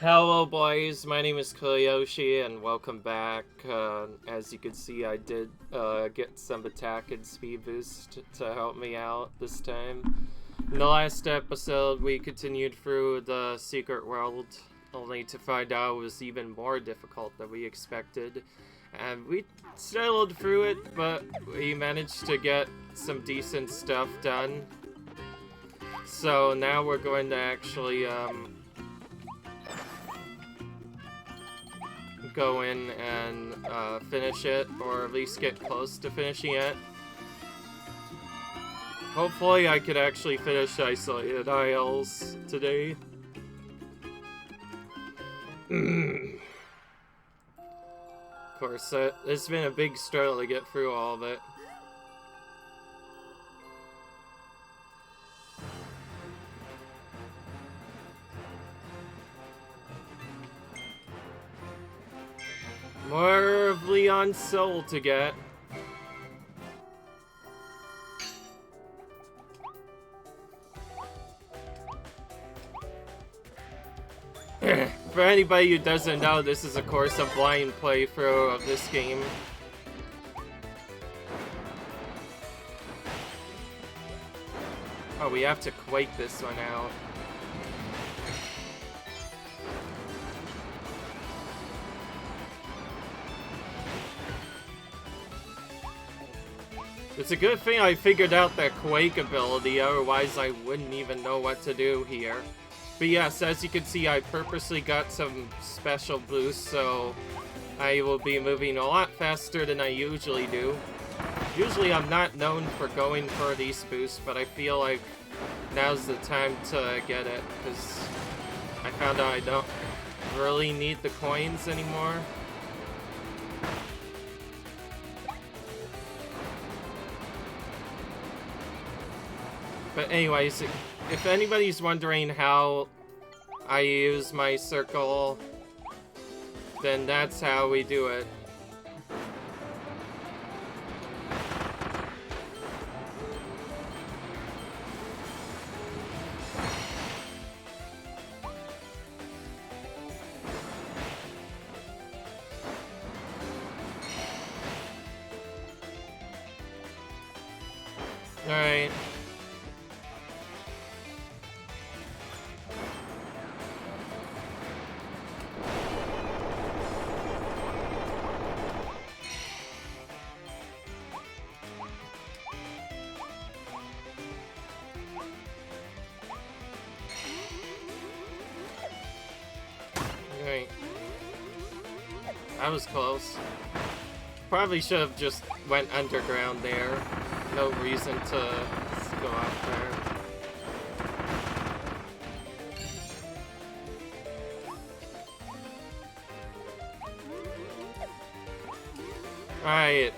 Hello boys, my name is Koyoshi and welcome back. As you can see, I did get some attack and speed boost to help me out this time. In the last episode, we continued through the secret world, only to find out it was even more difficult than we expected. And we sailed through it, but we managed to get some decent stuff done. So now we're going to actually, go in and finish it, or at least get close to finishing it. Hopefully I could actually finish Isolated Isles today. Of course, it's been a big struggle to get through all of it. More of Leon's soul to get. For anybody who doesn't know, this is of course a blind playthrough of this game. Oh, we have to quake this one out. It's a good thing I figured out that Quake ability, otherwise I wouldn't even know what to do here. But yes, as you can see, I purposely got some special boosts, so I will be moving a lot faster than I usually do. Usually I'm not known for going for these boosts, but I feel like now's the time to get it, because I found out I don't really need the coins anymore. But anyways, if anybody's wondering how I use my circle, then that's how we do it. Alright. That was close. Probably should have just went underground there. No reason to go out there. Alright.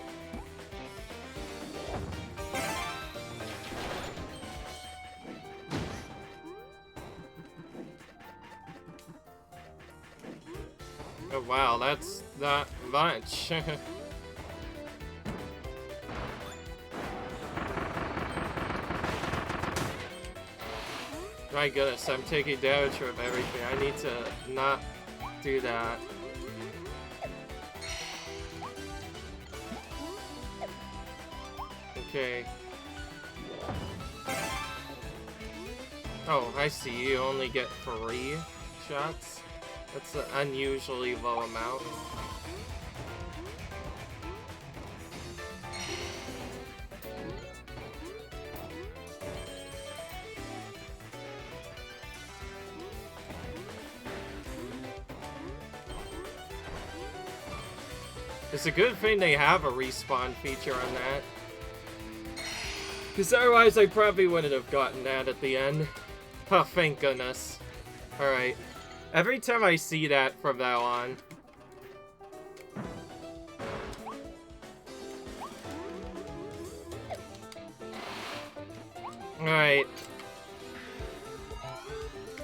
Oh wow, that's not much. My goodness, I'm taking damage from everything. I need to not do that. Okay. Oh, I see. You only get 3 shots. That's an unusually low amount. It's a good thing they have a respawn feature on that. Because otherwise I probably wouldn't have gotten that at the end. Oh, thank goodness. Alright. Every time I see that from now on. Alright.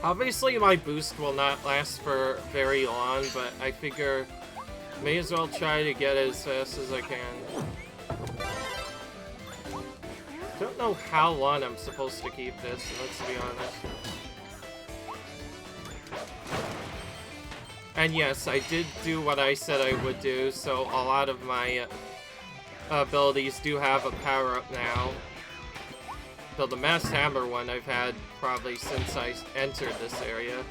Obviously my boost will not last for very long, but I figure may as well try to get it as fast as I can. Don't know how long I'm supposed to keep this, let's be honest. And yes, I did do what I said I would do, so a lot of my abilities do have a power-up now. Though the Mass Hammer one I've had probably since I entered this area.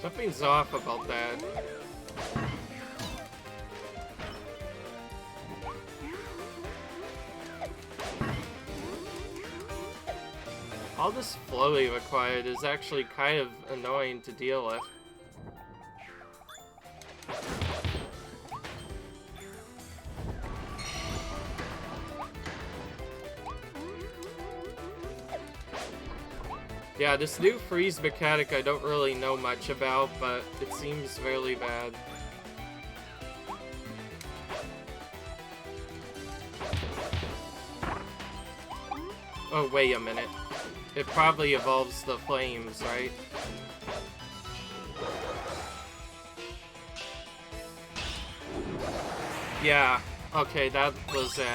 Something's off about that. All this flowy required is actually kind of annoying to deal with. Yeah, this new freeze mechanic I don't really know much about, but it seems really bad. Oh, wait a minute. It probably evolves the flames, right? Yeah, okay, that was it.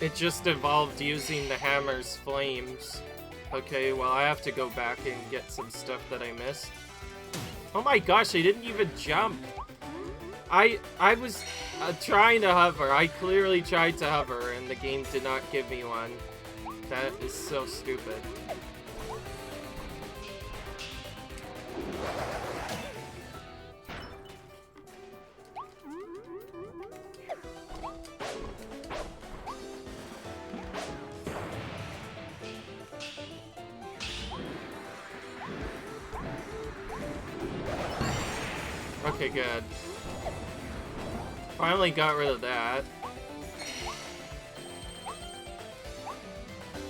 It just evolved using the hammer's flames. Okay, well, I have to go back and get some stuff that I missed. Oh my gosh, I didn't even jump! I was trying to hover. I clearly tried to hover, and the game did not give me one. That is so stupid. Okay, good. Finally got rid of that.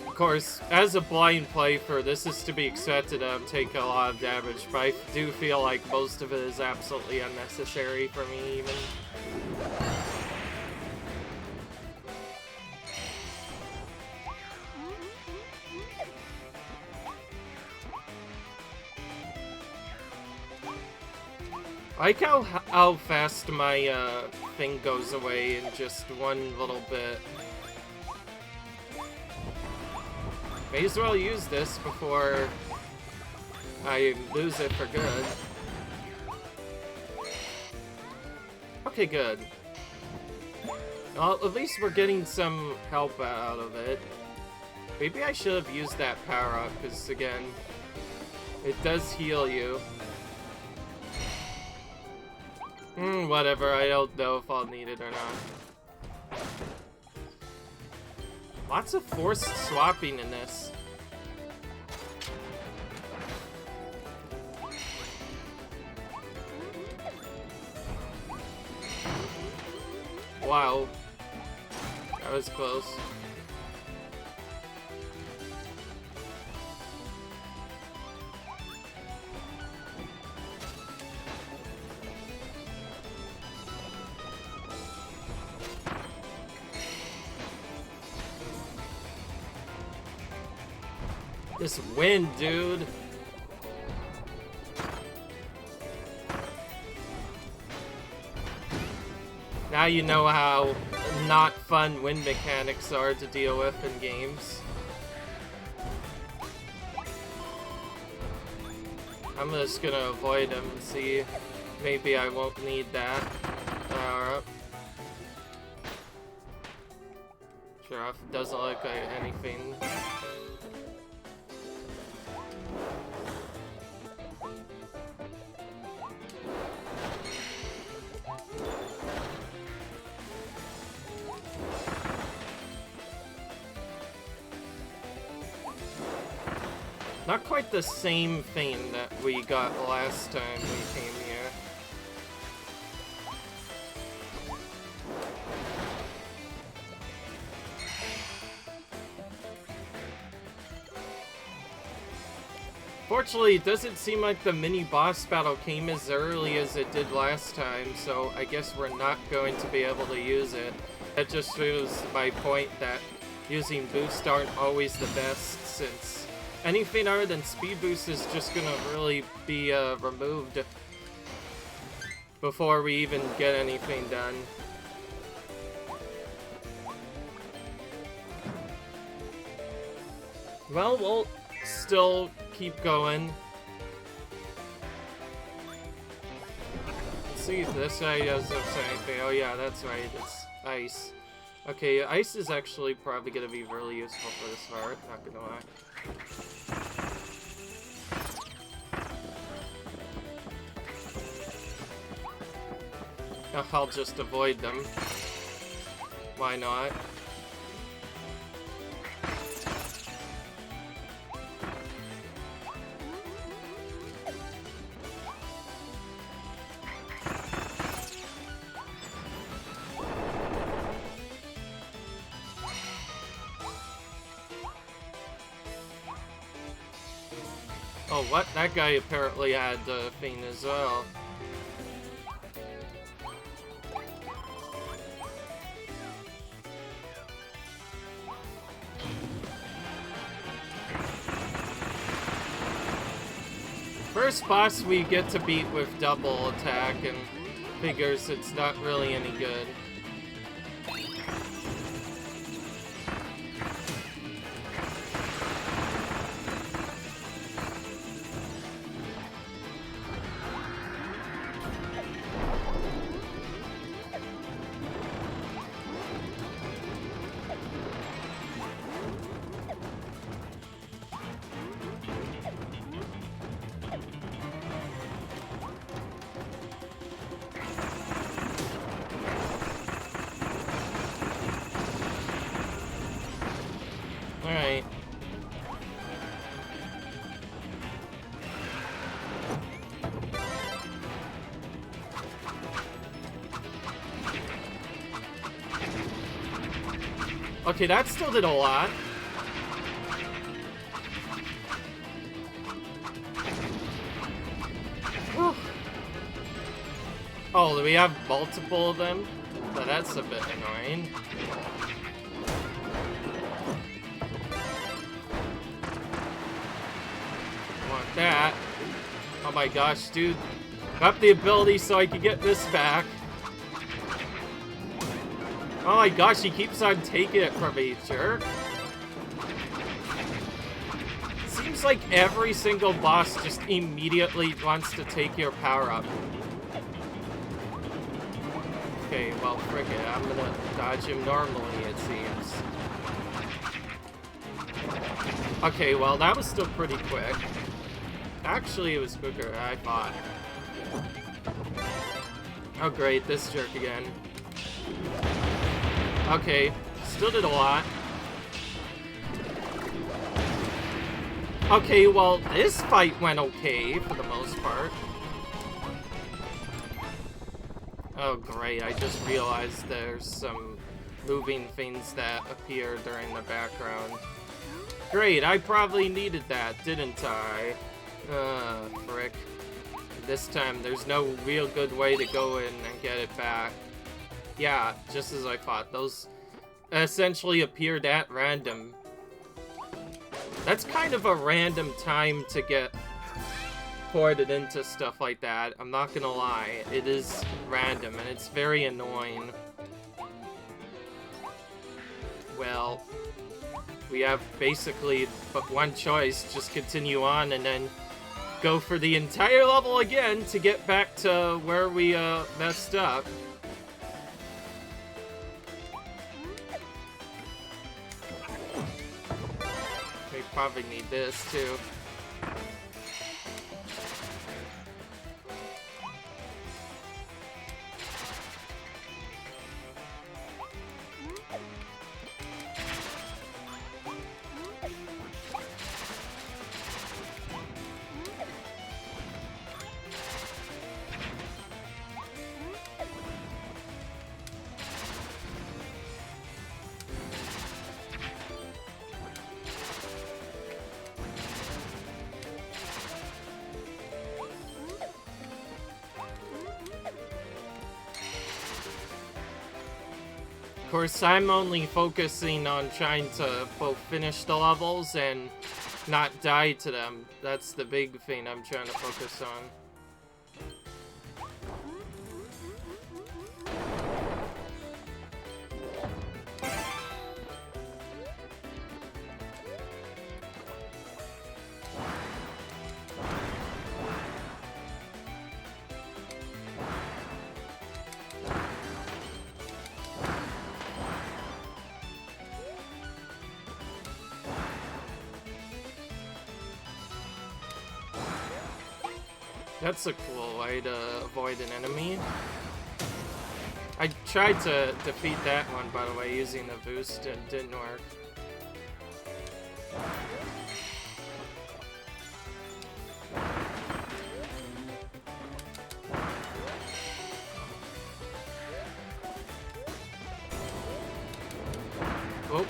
Of course, as a blind playthrough, this is to be expected to take a lot of damage, but I do feel like most of it is absolutely unnecessary for me, even. I like how fast my thing goes away in just one little bit. May as well use this before I lose it for good. Okay, good. Well, at least we're getting some help out of it. Maybe I should have used that power-up, because again, it does heal you. Whatever, I don't know if I'll need it or not. Lots of forced swapping in this. Wow. That was close. This wind, dude. Now you know how not fun wind mechanics are to deal with in games. I'm just gonna avoid him and see. Maybe I won't need that. Alright. Sure, it doesn't look like anything. Not quite the same thing that we got last time we came here. Fortunately, it doesn't seem like the mini-boss battle came as early as it did last time, so I guess we're not going to be able to use it. That just shows my point that using boosts aren't always the best, since anything other than speed boost is just gonna really be removed before we even get anything done. Well, we'll still keep going. Let's see if this guy does anything. Oh yeah, that's right, it's ice. Okay, ice is actually probably gonna be really useful for this part, not gonna lie. I'll just avoid them. Why not? Oh, what? That guy apparently had the thing as well. First boss we get to beat with double attack and figures it's not really any good. Alright. Okay, that still did a lot. Whew. Oh, do we have multiple of them? So that's a bit annoying. Want that. Oh my gosh, dude. Up the ability so I can get this back. Oh my gosh, he keeps on taking it from me, jerk. Seems like every single boss just immediately wants to take your power up. Okay, well, frick it. I'm gonna dodge him normally, it seems. Okay, well, that was still pretty quick. Actually, it was quicker than I thought. Oh great, this jerk again. Okay, still did a lot. Okay, well, this fight went okay for the most part. Oh great, I just realized there's some moving things that appear during the background. Great, I probably needed that, didn't I? Frick. This time, there's no real good way to go in and get it back. Yeah, just as I thought. Those essentially appeared at random. That's kind of a random time to get ported into stuff like that. I'm not gonna lie. It is random, and it's very annoying. Well, we have basically but one choice. Just continue on and then go for the entire level again to get back to where we messed up. We probably need this too. Of course, I'm only focusing on trying to both finish the levels and not die to them. That's the big thing I'm trying to focus on. That's a cool way to avoid an enemy. I tried to defeat that one, by the way, using the boost, and it didn't work. Oh.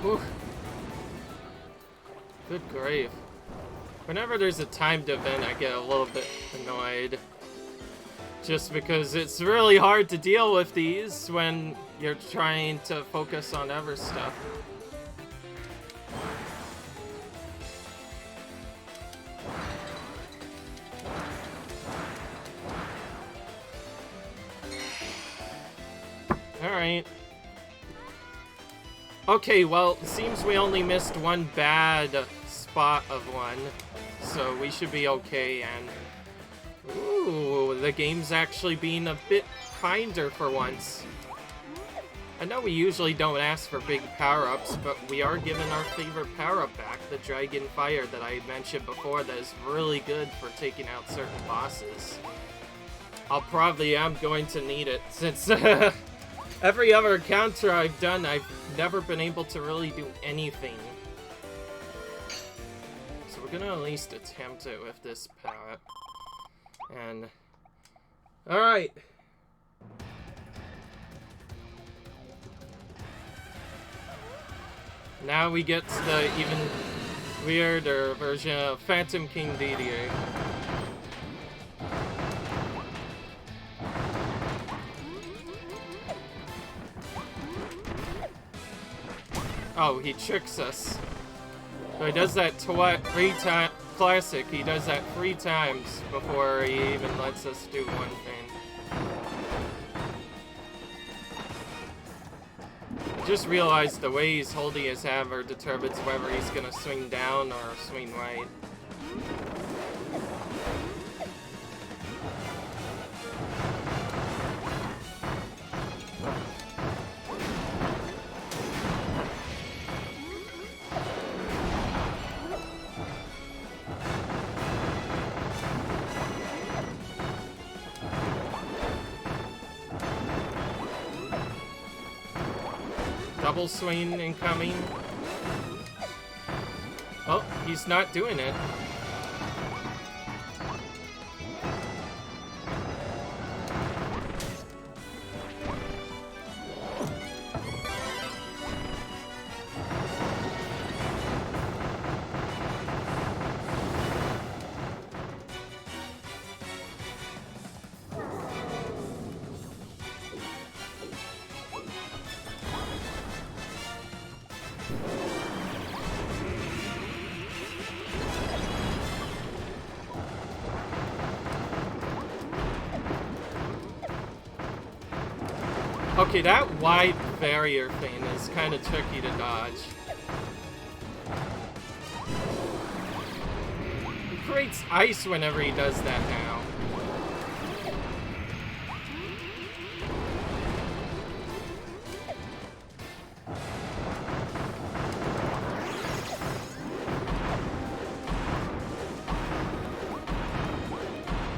Ooh. Good grief. Whenever there's a timed event, I get a little bit annoyed. Just because it's really hard to deal with these when you're trying to focus on other stuff. Alright. Okay, well, it seems we only missed one bad spot of one, so we should be okay, and... Ooh, the game's actually being a bit kinder for once. I know we usually don't ask for big power-ups, but we are given our favorite power-up back, the Dragon Fire that I mentioned before, that is really good for taking out certain bosses. I'll probably am going to need it, since every other encounter I've done, I've never been able to really do anything. So we're gonna at least attempt it with this power-up. And... Alright! Now we get to the even weirder version of Phantom King DDA. Oh, he tricks us. So he does that classic. He does that 3 times before he even lets us do one thing. I just realized the way he's holding his hammer determines whether he's gonna swing down or swing right. Double swing incoming. Oh, he's not doing it. Okay, that wide barrier thing is kind of tricky to dodge. He creates ice whenever he does that now.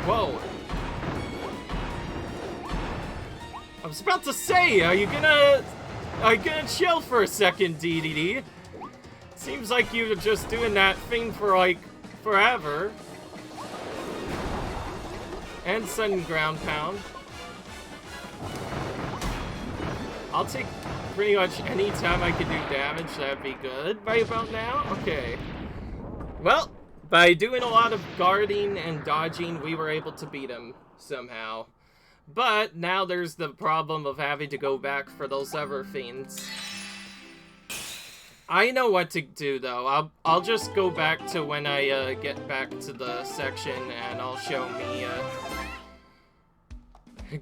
Whoa. I was about to say, are you gonna chill for a second, DDD? Seems like you're just doing that thing for, like, forever. And sudden ground pound. I'll take pretty much any time I can do damage, that'd be good right about now. Okay. Well, by doing a lot of guarding and dodging, we were able to beat him somehow. But now there's the problem of having to go back for those other fiends. I know what to do though. I'll just go back to when I get back to the section, and I'll show me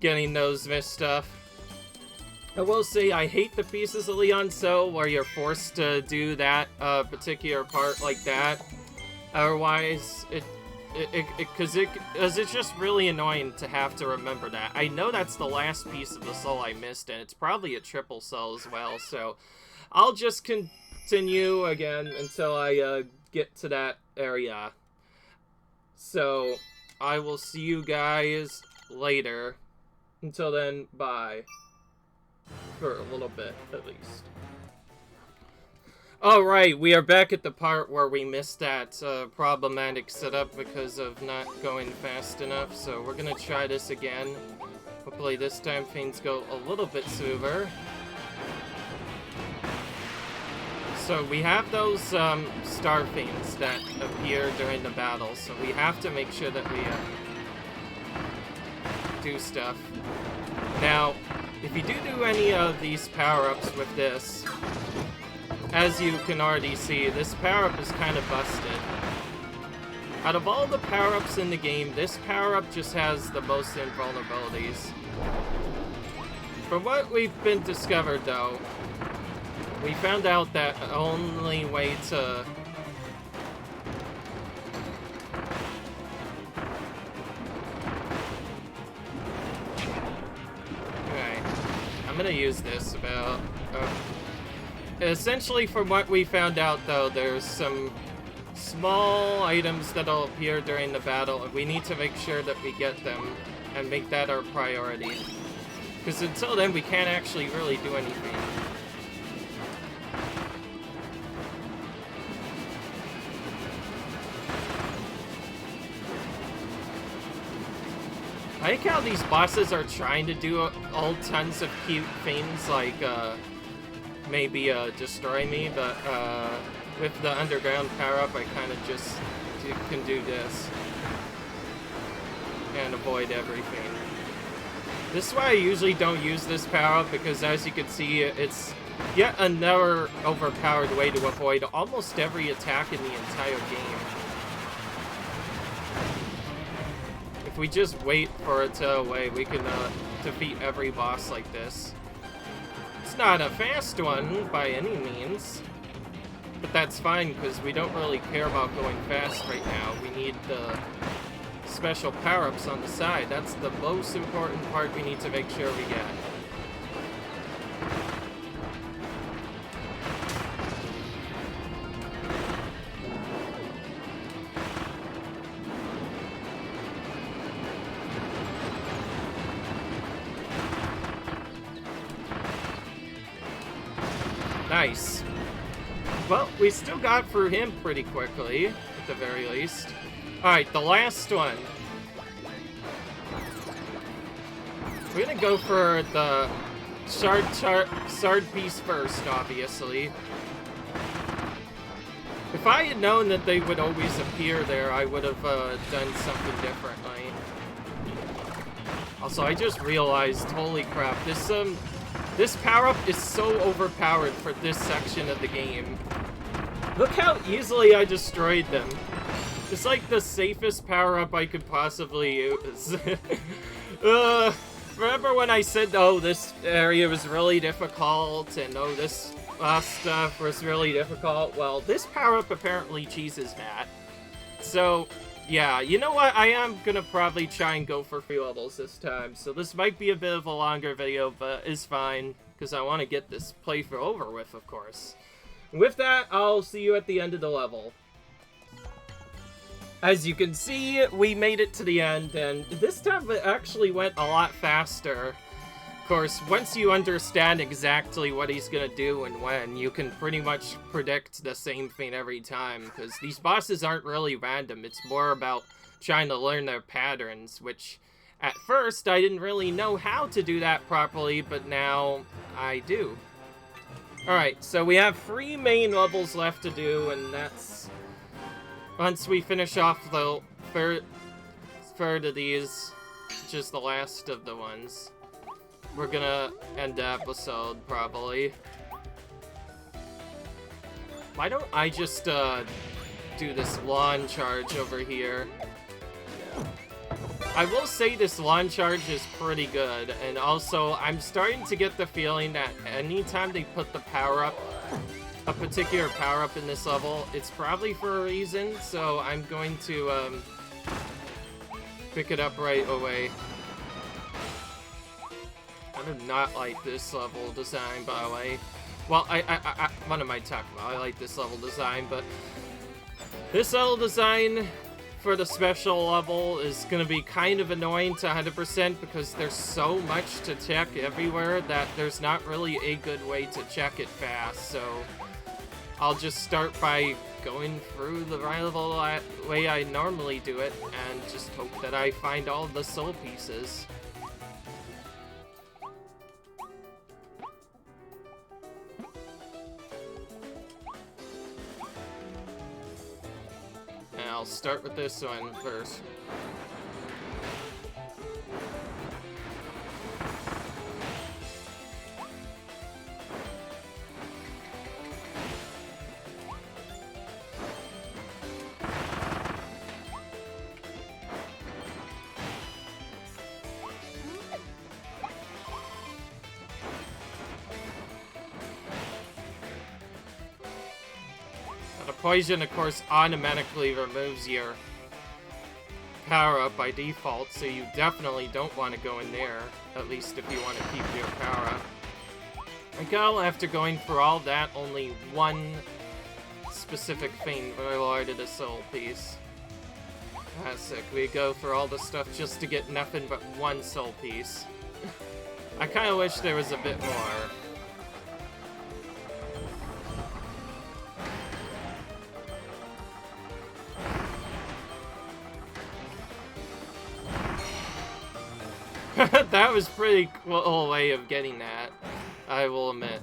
getting those missed stuff. I will say I hate the Pieces of Leon so where you're forced to do that particular part like that. Otherwise, because it's just really annoying to have to remember that. I know that's the last piece of the soul I missed, and it's probably a triple soul as well. So I'll just continue again until I get to that area. So I will see you guys later. Until then, bye. For a little bit, at least. Alright, we are back at the part where we missed that problematic setup because of not going fast enough, so we're gonna try this again. Hopefully this time things go a little bit smoother. So we have those star fiends that appear during the battle, so we have to make sure that we do stuff. Now, if you do any of these power-ups with this, as you can already see, this power-up is kind of busted. Out of all the power-ups in the game, this power-up just has the most invulnerabilities. From what we've been discovered, though, we found out that the only way to... Okay, I'm gonna use this about... Essentially, from what we found out, though, there's some small items that'll appear during the battle, and we need to make sure that we get them and make that our priority. Because until then, we can't actually really do anything. I like how these bosses are trying to do all tons of cute things, like, maybe destroy me, but with the underground power-up I kind of just can do this and avoid everything. This is why I usually don't use this power-up, because as you can see, it's yet another overpowered way to avoid almost every attack in the entire game. If we just wait for it to away, we can defeat every boss like this. It's not a fast one by any means, but that's fine because we don't really care about going fast right now. We need the special power-ups on the side. That's the most important part we need to make sure we get. Nice. Well, we still got through him pretty quickly, at the very least. Alright, the last one. We're gonna go for the shard piece first, obviously. If I had known that they would always appear there, I would have done something differently. Also, I just realized, holy crap, this power-up is so overpowered for this section of the game. Look how easily I destroyed them. It's like the safest power-up I could possibly use. Remember when I said, oh, this area was really difficult, and oh, this stuff was really difficult? Well, this power-up apparently cheeses that. So, yeah, you know what? I am gonna probably try and go for 3 levels this time. So this might be a bit of a longer video, but it's fine, because I want to get this playthrough over with, of course. With that, I'll see you at the end of the level. As you can see, we made it to the end, and this time it actually went a lot faster. Of course, once you understand exactly what he's gonna do and when, you can pretty much predict the same thing every time, because these bosses aren't really random. It's more about trying to learn their patterns, which at first I didn't really know how to do that properly, but now I do. Alright, so we have 3 main levels left to do, and that's... Once we finish off the third of these, which is the last of the ones, we're gonna end the episode, probably. Why don't I just do this lawn charge over here? I will say this lawn charge is pretty good, and also I'm starting to get the feeling that anytime they put the power-up, a particular power-up in this level, it's probably for a reason, so I'm going to pick it up right away. I do not like this level design, by the way. Well, what am I talking about? I like this level design, but this level design for the special level is going to be kind of annoying to 100% because there's so much to check everywhere that there's not really a good way to check it fast, so I'll just start by going through the level way I normally do it and just hope that I find all the soul pieces. And I'll start with this one first. Poison, of course, automatically removes your power-up by default, so you definitely don't want to go in there, at least if you want to keep your power-up. I got, after going through all that, only one specific thing related to soul piece. Classic. We go for all the stuff just to get nothing but one soul piece. I kind of wish there was a bit more. That was pretty cool way of getting that, I will admit.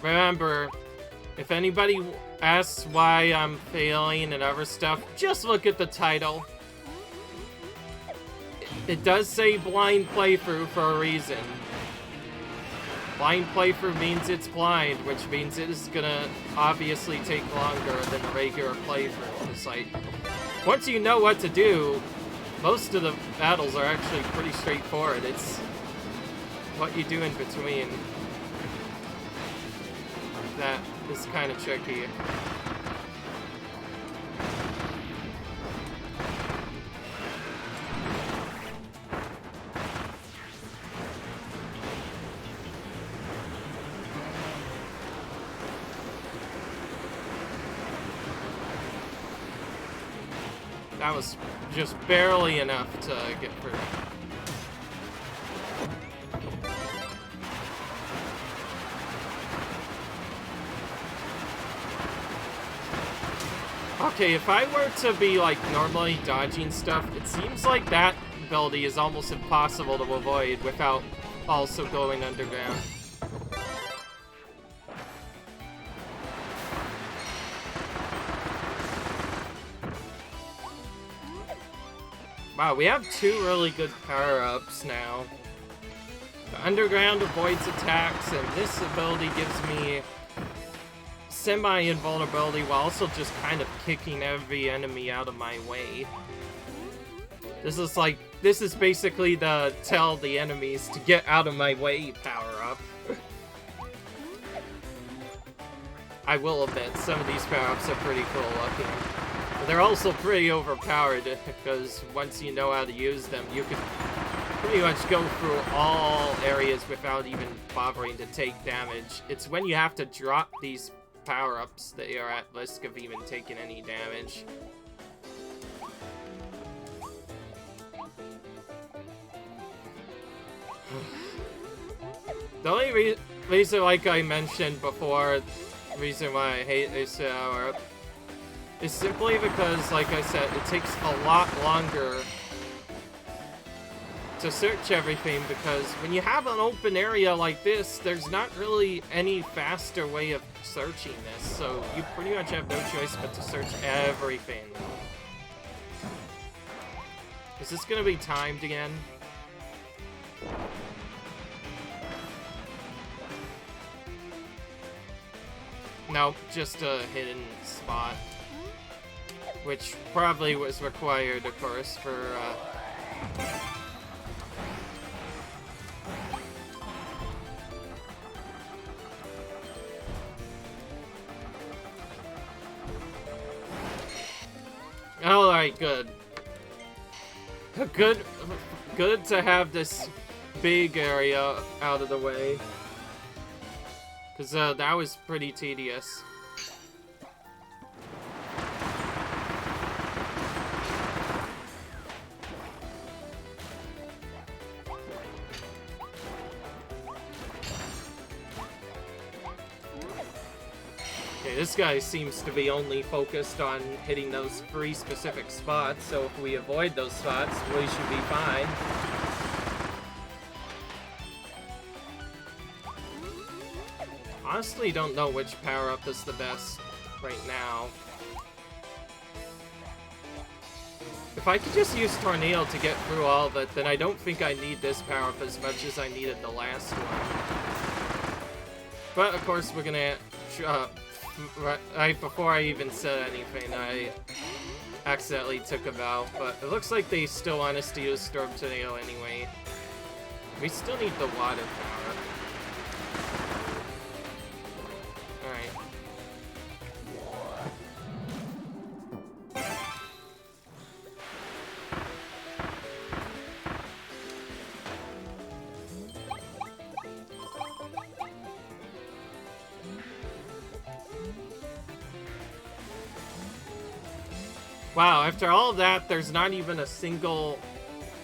Remember, if anybody asks why I'm failing and other stuff, just look at the title. It does say blind playthrough for a reason. Blind playthrough means it's blind, which means it is gonna obviously take longer than a regular playthrough. It's like, once you know what to do, most of the battles are actually pretty straightforward. It's what you do in between that is kind of tricky. That was just barely enough to get through. Okay, if I were to be, like, normally dodging stuff, it seems like that ability is almost impossible to avoid without also going underground. Wow, we have two really good power-ups now. The underground avoids attacks, and this ability gives me semi-invulnerability while also just kind of kicking every enemy out of my way. This is basically the tell the enemies to get out of my way power-up. I will admit, some of these power-ups are pretty cool looking. They're also pretty overpowered, because once you know how to use them, you can pretty much go through all areas without even bothering to take damage. It's when you have to drop these power-ups that you're at risk of even taking any damage. The only reason, like I mentioned before, the reason why I hate this power-up is simply because, like I said, it takes a lot longer to search everything, because when you have an open area like this, there's not really any faster way of searching this, so you pretty much have no choice but to search everything. Is this gonna be timed again? Nope, just a hidden spot. Which probably was required, of course, for, Alright, good. Good to have this big area out of the way. Because, that was pretty tedious. Okay, this guy seems to be only focused on hitting those 3 specific spots, so if we avoid those spots, we should be fine. Honestly, don't know which power-up is the best right now. If I could just use Tornado to get through all of it, then I don't think I need this power-up as much as I needed the last one. But, of course, we're gonna... right before I even said anything, I accidentally took him out, but it looks like they still want us to use Storm Tornado anyway. We still need the water power. Alright. Wow, after all of that, there's not even a single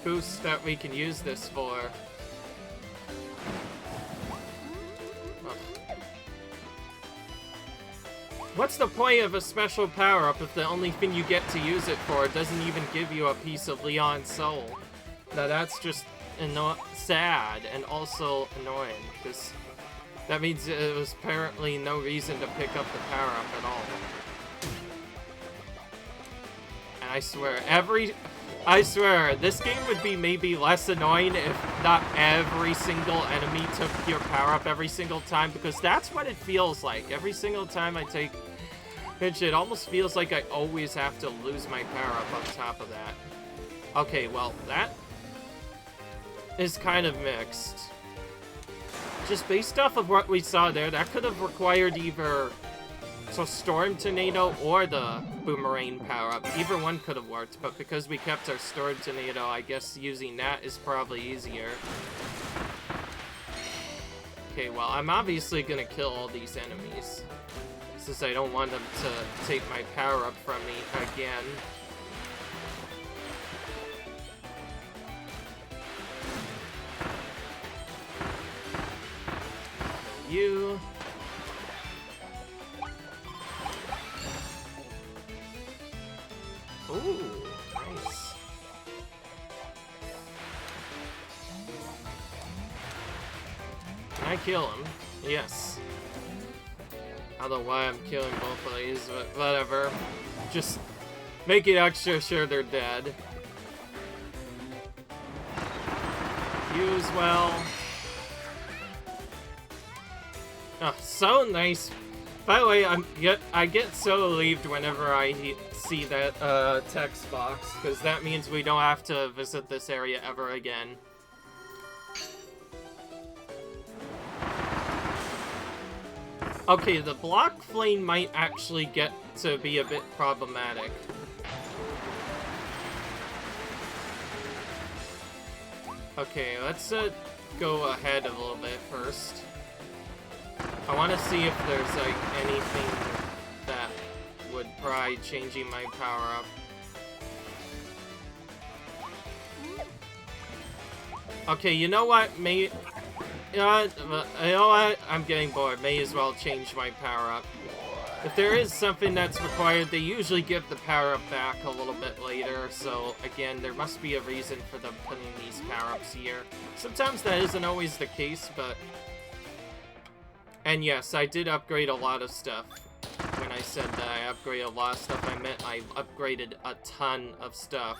boost that we can use this for. Ugh. What's the point of a special power-up if the only thing you get to use it for doesn't even give you a piece of Leon's soul? Now that's just sad and also annoying, because that means it was apparently no reason to pick up the power-up at all. I swear, this game would be maybe less annoying if not every single enemy took your power-up every single time, because that's what it feels like. Every single time I take Pinch, it almost feels like I always have to lose my power-up on top of that. Okay, well, that is kind of mixed. Just based off of what we saw there, that could have required either... So Storm Tornado or the Boomerang power-up. Either one could have worked, but because we kept our Storm Tornado, I guess using that is probably easier. Okay, well, I'm obviously gonna kill all these enemies, since I don't want them to take my power-up from me again. You... Ooh, nice. Can I kill him? Yes. I don't know why I'm killing both of these, but whatever. Just make it extra sure they're dead. You as well. Oh, so nice. By the way, I get so relieved whenever I see that text box, because that means we don't have to visit this area ever again. Okay, the block flame might actually get to be a bit problematic. Okay, let's go ahead a little bit first. I want to see if there's, like, anything that would pry changing my power-up. Okay, you know what? You know what? I'm getting bored. May as well change my power-up. If there is something that's required, they usually give the power-up back a little bit later, so, again, there must be a reason for them putting these power-ups here. Sometimes that isn't always the case, but... And yes, I did upgrade a lot of stuff. When I said that I upgraded a lot of stuff, I meant I upgraded a ton of stuff.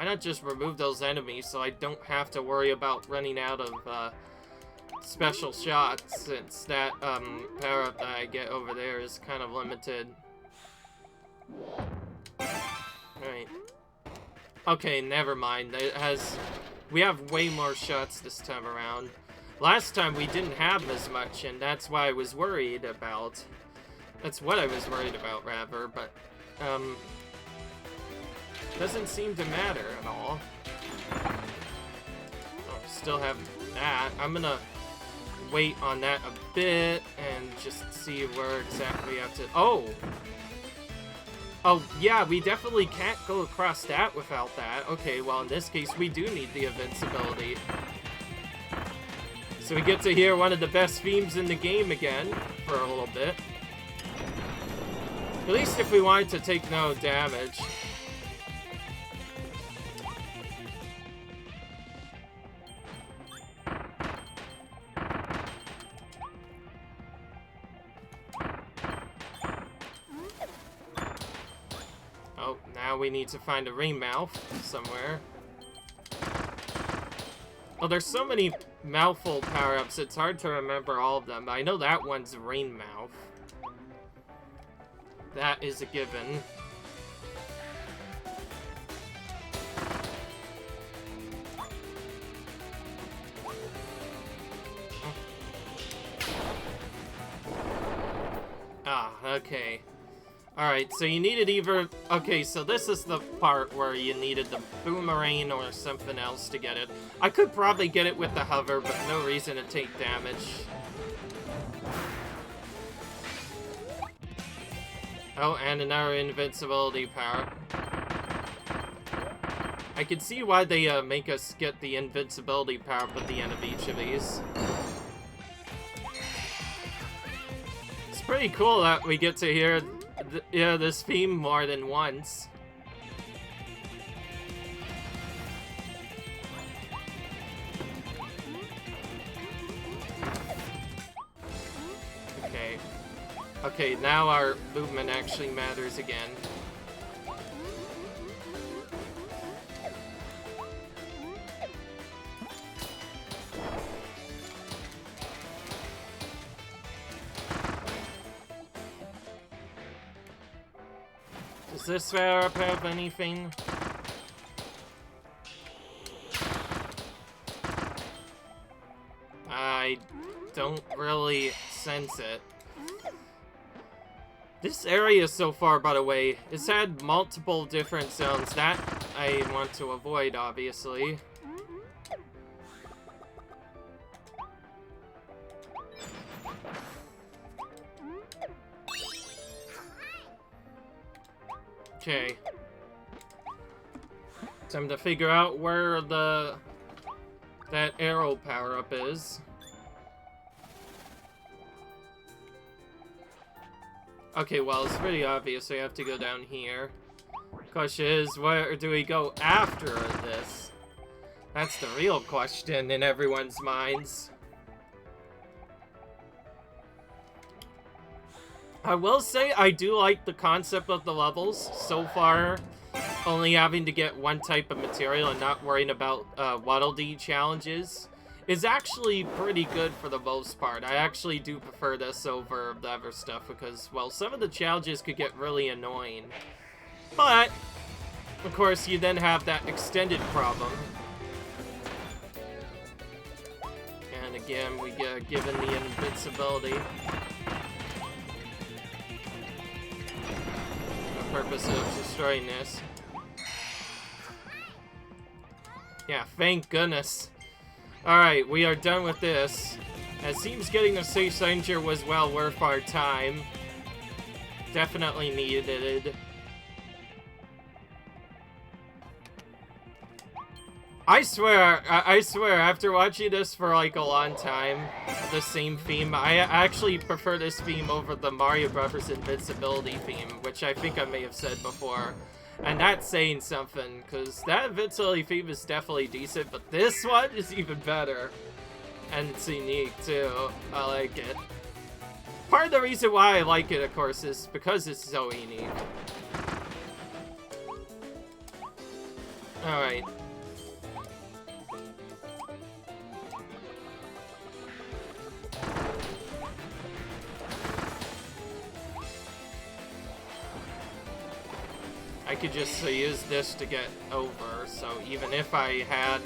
Why not just remove those enemies so I don't have to worry about running out of special shots, since that power-up that I get over there is kind of limited. Right. Okay, never mind. We have way more shots this time around. Last time we didn't have as much, and that's why I was worried about. That's what I was worried about, rather, but, doesn't seem to matter at all. Oh, still have that. I'm gonna wait on that a bit and just see where exactly I have to... Oh! Oh, yeah, we definitely can't go across that without that. Okay, well, in this case, we do need the invincibility. So we get to hear one of the best themes in the game again for a little bit. At least if we wanted to take no damage. Oh, now we need to find a ring mouth somewhere. Oh, there's so many mouthful power-ups, it's hard to remember all of them. I know that one's rain mouth. That is a given. Ah, okay. Alright, so you needed either... Okay, so this is the part where you needed the boomerang or something else to get it. I could probably get it with the hover, but no reason to take damage. Oh, and another invincibility power. I can see why they make us get the invincibility power at the end of each of these. It's pretty cool that we get to hear this theme more than once. Okay. Okay, now our movement actually matters again. Does this power-up have anything? I don't really sense it. This area so far, by the way, has had multiple different zones. That I want to avoid, obviously. Okay. Time to figure out where that arrow power-up is. Okay, well, it's pretty obvious, so you have to go down here. Question is, where do we go after this? That's the real question in everyone's minds. I will say I do like the concept of the levels so far. Only having to get one type of material and not worrying about Waddle Dee challenges is actually pretty good for the most part. I actually do prefer this over the other stuff because, well, some of the challenges could get really annoying. But, of course, you then have that extended problem. And again, we get given the invincibility. Purpose of destroying this. Yeah, thank goodness. Alright, we are done with this. It seems getting the Safe Ranger was well worth our time. Definitely needed. I swear, after watching this for like a long time, the same theme, I actually prefer this theme over the Mario Bros. Invincibility theme, which I think I may have said before. And that's saying something, because that Invincibility theme is definitely decent, but this one is even better. And it's unique, too. I like it. Part of the reason why I like it, of course, is because it's so unique. Alright. I could just use this to get over, so even if I had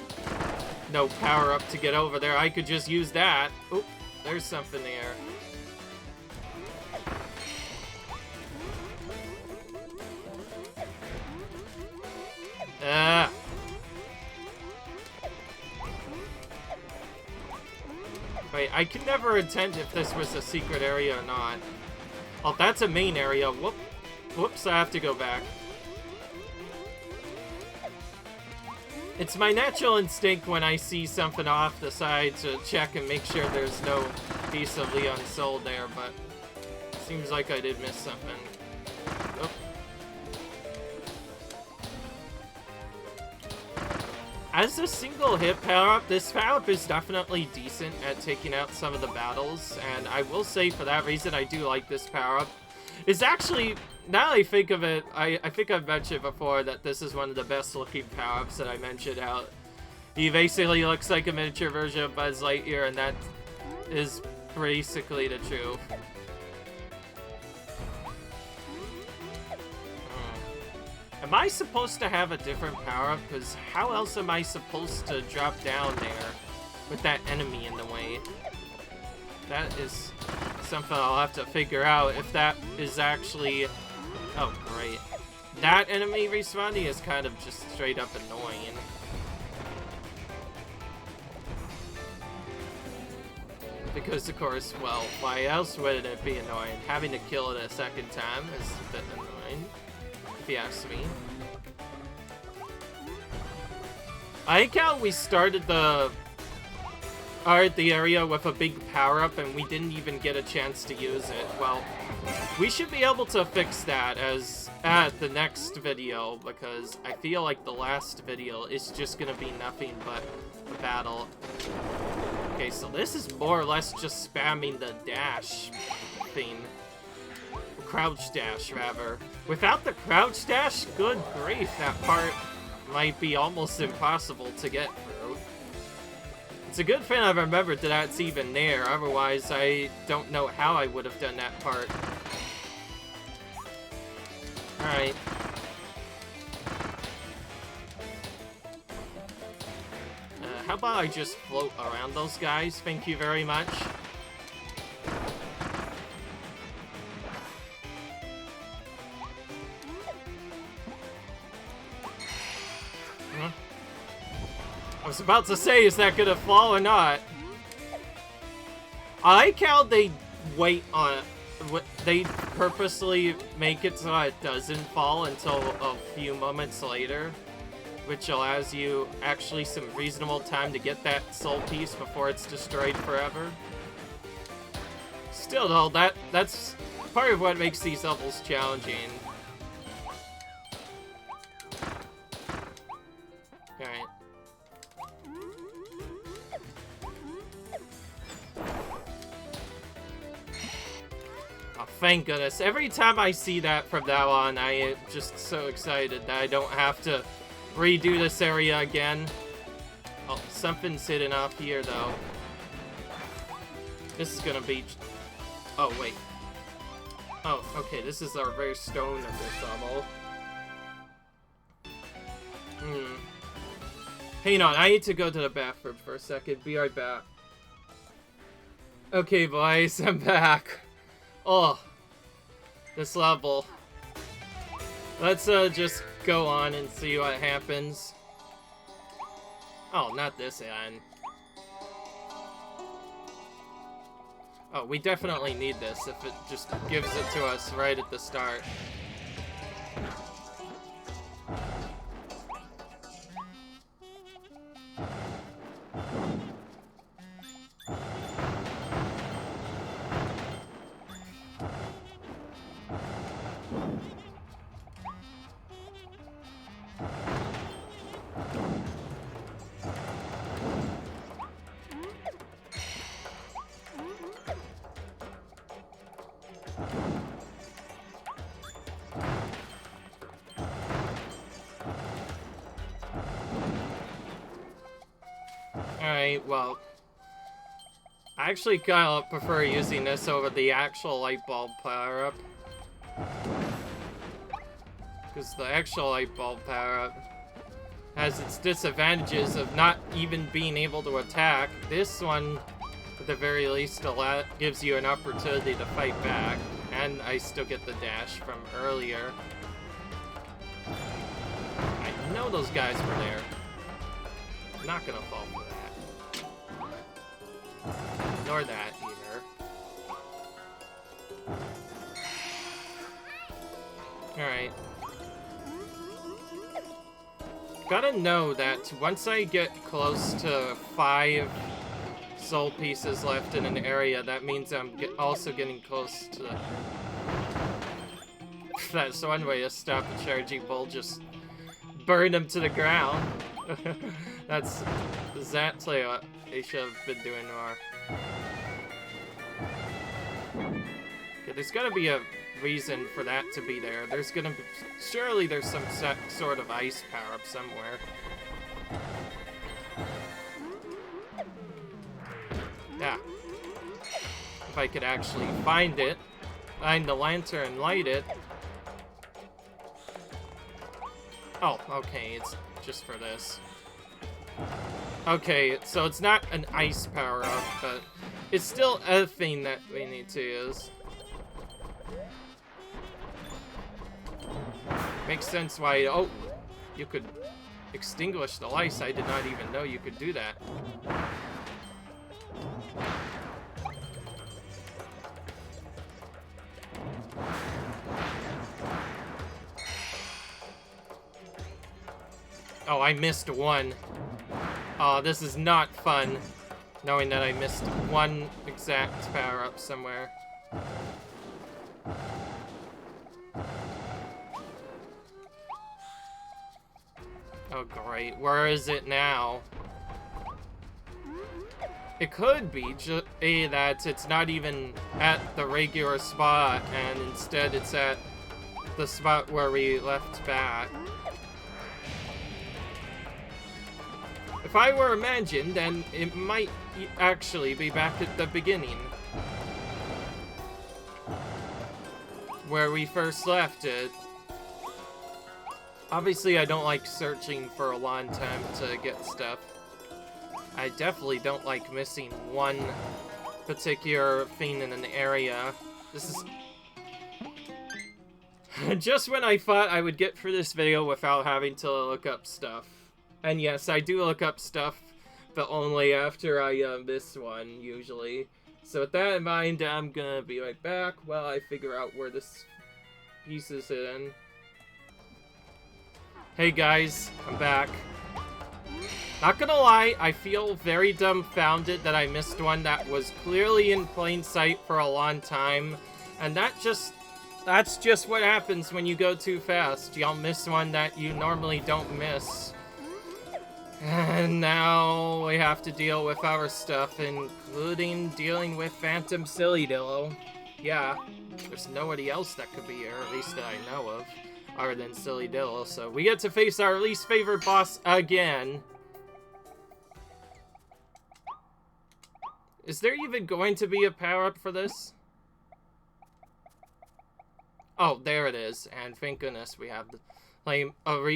no power-up to get over there, I could just use that. Oop, there's something there. Ah! Wait, I can never attend if this was a secret area or not. Oh, that's a main area. Whoops, I have to go back. It's my natural instinct when I see something off the side to check and make sure there's no piece of Leon soul there, but seems like I did miss something. Oh. As a single hit power-up, this power-up is definitely decent at taking out some of the battles, and I will say for that reason I do like this power-up. It's actually, now that I think of it, I think I've mentioned before that this is one of the best looking power-ups that I mentioned out. He basically looks like a miniature version of Buzz Lightyear, and that is basically the truth. Am I supposed to have a different power-up? Because how else am I supposed to drop down there with that enemy in the way? That is something I'll have to figure out if that is actually... Oh, great. That enemy respawning is kind of just straight up annoying. Because, of course, well, why else would it be annoying? Having to kill it a second time is a bit annoying, if you ask me. I like how we started the area with a big power-up and we didn't even get a chance to use it. Well, we should be able to fix that at the next video, because I feel like the last video is just gonna be nothing but a battle. Okay, so this is more or less just spamming the dash thing. Crouch dash, rather. Without the crouch dash, good grief, that part might be almost impossible to get through. It's a good thing I remembered that that's even there, otherwise I don't know how I would have done that part. Alright. How about I just float around those guys? Thank you very much. Huh? I was about to say, is that gonna fall or not? I like how they wait on it. They purposely make it so it doesn't fall until a few moments later, which allows you actually some reasonable time to get that soul piece before it's destroyed forever. Still though, that's part of what makes these levels challenging. Alright. Oh, thank goodness. Every time I see that from now on, I am just so excited that I don't have to redo this area again. Oh, something's hidden off here, though. This is gonna be... Oh, wait. Oh, okay, this is our rare stone of this level. Hang on, I need to go to the bathroom for a second. Be right back. Okay, boys, I'm back. Oh, this level. Let's just go on and see what happens. Oh, not this end. Oh, we definitely need this if it just gives it to us right at the start. Alright, well... I actually kind of prefer using this over the actual light bulb power-up. Because the actual light bulb power-up has its disadvantages of not even being able to attack. This one, at the very least, gives you an opportunity to fight back. And I still get the dash from earlier. I know those guys were there. I'm not gonna fall for that. Ignore that, either. Alright. Gotta know that once I get close to 5 soul pieces left in an area, that means I'm also getting close to... That's one way to stop a charging bull, just burn him to the ground. That's exactly what they should have been doing more. Okay, there's gotta be a reason for that to be there. There's gonna be... Surely there's some sort of ice power-up somewhere. Yeah. If I could actually find it, find the lantern and light it. Oh, okay, it's just for this. Okay, so it's not an ice power-up, but it's still a thing that we need to use. Makes sense why... Oh, you could extinguish the lights. I did not even know you could do that. Oh, I missed one. Oh, this is not fun, knowing that I missed one exact power-up somewhere. Oh, great. Where is it now? It could be that it's not even at the regular spot, and instead it's at the spot where we left back. If I were imagined, then it might actually be back at the beginning. Where we first left it. Obviously, I don't like searching for a long time to get stuff. I definitely don't like missing one particular thing in an area. This is... just when I thought I would get through this video without having to look up stuff. And yes, I do look up stuff, but only after I miss one, usually. So with that in mind, I'm gonna be right back while I figure out where this piece is in. Hey guys, I'm back. Not gonna lie, I feel very dumbfounded that I missed one that was clearly in plain sight for a long time. And that's just what happens when you go too fast. Y'all miss one that you normally don't miss. And now we have to deal with our stuff, including dealing with Phantom Sillydillo. Yeah, there's nobody else that could be here, at least that I know of, other than Sillydillo. So we get to face our least favorite boss again. Is there even going to be a power-up for this? Oh, there it is. And thank goodness we have the flame,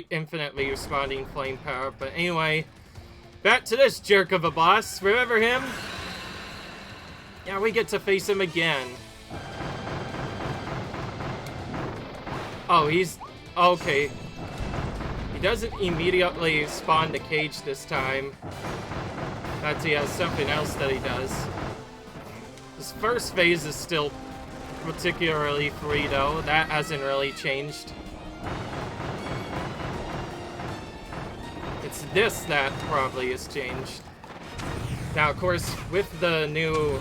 infinitely responding flame power. But anyway, back to this jerk of a boss. Remember him? Yeah, we get to face him again. Oh, he's... okay. He doesn't immediately spawn the cage this time. He has something else that he does. This first phase is still particularly free, though. That hasn't really changed. It's this that probably has changed. Now, of course, with the new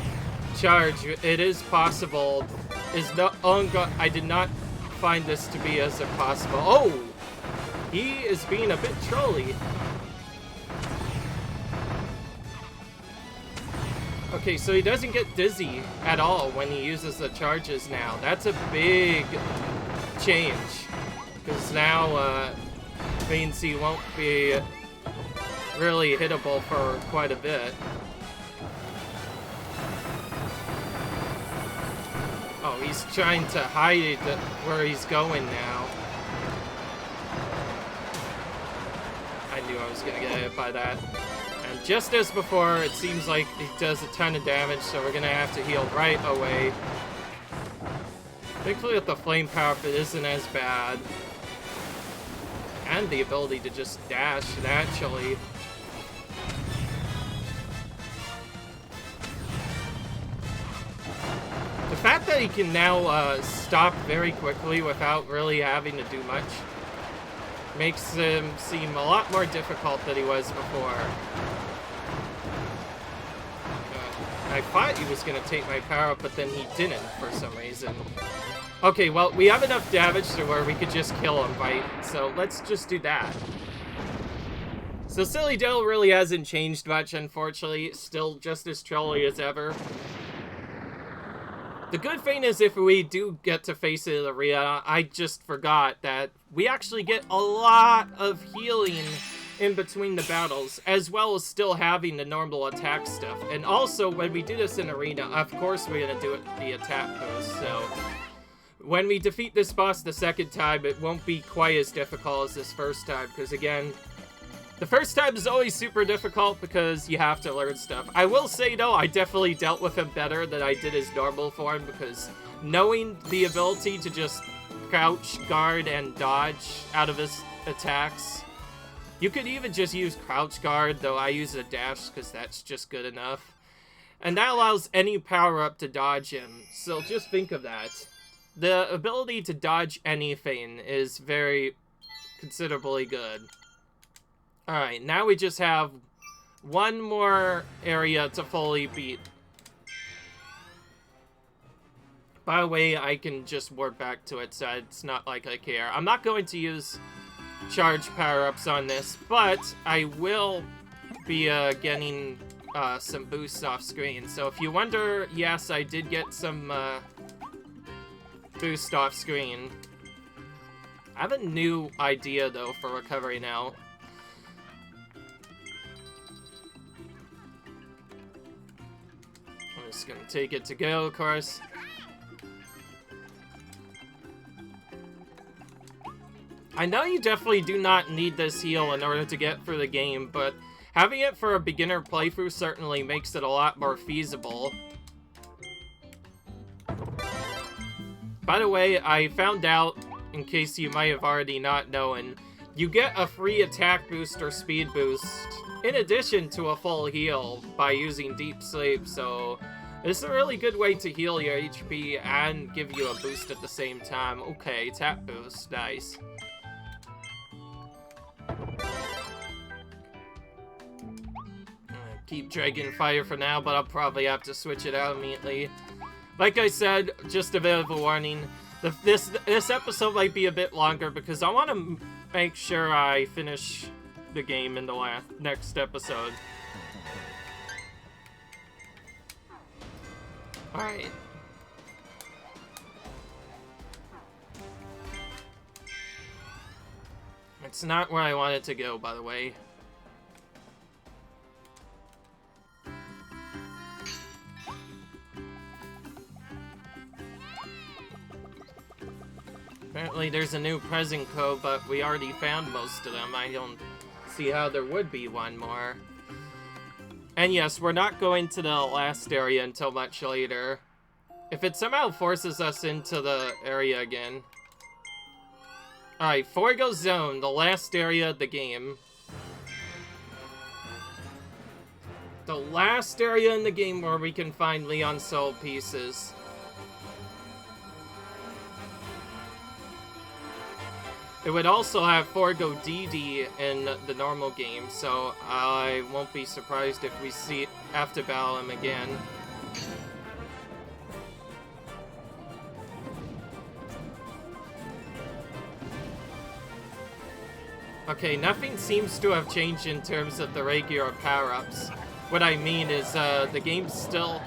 charge, it is possible... I did not find this to be as impossible. Oh! He is being a bit trolly. Okay, so he doesn't get dizzy at all when he uses the charges now. That's a big change. Because now, means he won't be really hittable for quite a bit. Oh, he's trying to hide where he's going now. I knew I was gonna get hit by that. And just as before, it seems like he does a ton of damage, so we're gonna have to heal right away. Thankfully with the flame power-up, it isn't as bad. And the ability to just dash naturally. The fact that he can now stop very quickly without really having to do much makes him seem a lot more difficult than he was before. I thought he was going to take my power up, but then he didn't for some reason. Okay, well, we have enough damage to where we could just kill him, right? So let's just do that. So Silly Dill really hasn't changed much, unfortunately. Still just as trolly as ever. The good thing is if we do get to face it in the arena, I just forgot that we actually get a lot of healing in between the battles, as well as still having the normal attack stuff. And also, when we do this in arena, of course we're going to do it the attack boost, so when we defeat this boss the second time, it won't be quite as difficult as this first time, because again, the first time is always super difficult because you have to learn stuff. I will say, though, I definitely dealt with him better than I did his normal form, because knowing the ability to just crouch, guard, and dodge out of his attacks. You could even just use crouch guard, though I use a dash because that's just good enough. And that allows any power-up to dodge him, so just think of that. The ability to dodge anything is very considerably good. Alright, now we just have one more area to fully beat. By the way, I can just warp back to it, so it's not like I care. I'm not going to use charge power-ups on this, but I will be getting some boosts off screen. So if you wonder, yes, I did get some boost off screen. I have a new idea, though, for recovery now. I'm just gonna take it to go, of course. I know you definitely do not need this heal in order to get through the game, but having it for a beginner playthrough certainly makes it a lot more feasible. By the way, I found out, in case you might have already not known, you get a free attack boost or speed boost in addition to a full heal by using Deep Sleep, so it's a really good way to heal your HP and give you a boost at the same time. Okay, tap boost, nice. Keep Dragon Fire for now, but I'll probably have to switch it out immediately. Like I said, just a bit of a warning. This episode might be a bit longer because I want to make sure I finish the game in the next episode. Alright. It's not where I wanted to go, by the way. Apparently there's a new present code, but we already found most of them. I don't see how there would be one more. And yes, we're not going to the last area until much later. If it somehow forces us into the area again. Alright, Forgo Zone, the last area of the game. The last area in the game where we can find Leon Soul pieces. It would also have Forgo DD in the normal game, so I won't be surprised if we have to battle him again. Okay, nothing seems to have changed in terms of the regular power-ups. What I mean is, the game still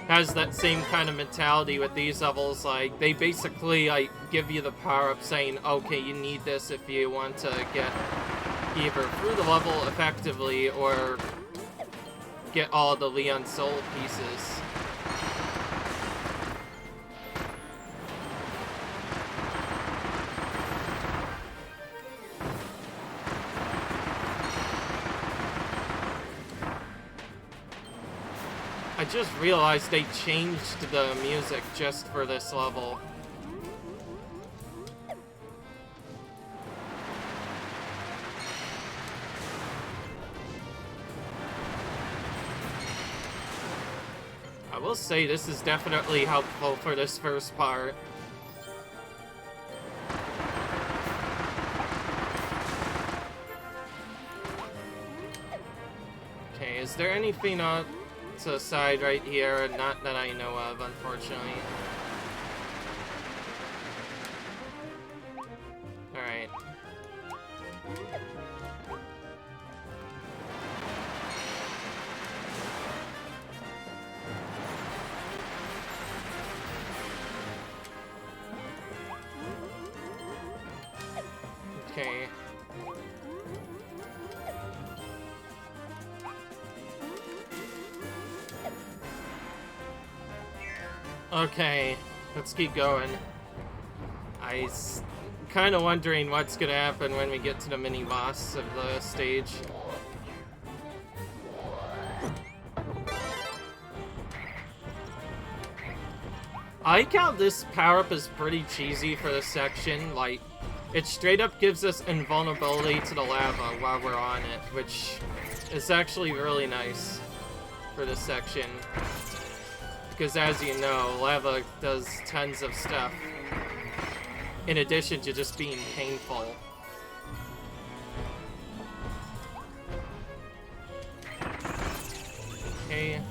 has that same kind of mentality with these levels. Like, they basically, like, give you the power-up saying, okay, you need this if you want to get either through the level effectively or get all the Leon Soul pieces. I just realized they changed the music just for this level. I will say this is definitely helpful for this first part. Okay, is there anything on to the side right here? Not that I know of, unfortunately. Alright. Okay. Okay, let's keep going. Kind of wondering what's gonna happen when we get to the mini boss of the stage. I like how this power-up is pretty cheesy for this section. Like, it straight up gives us invulnerability to the lava while we're on it, which is actually really nice for this section. Because as you know, lava does tons of stuff, in addition to just being painful. Okay.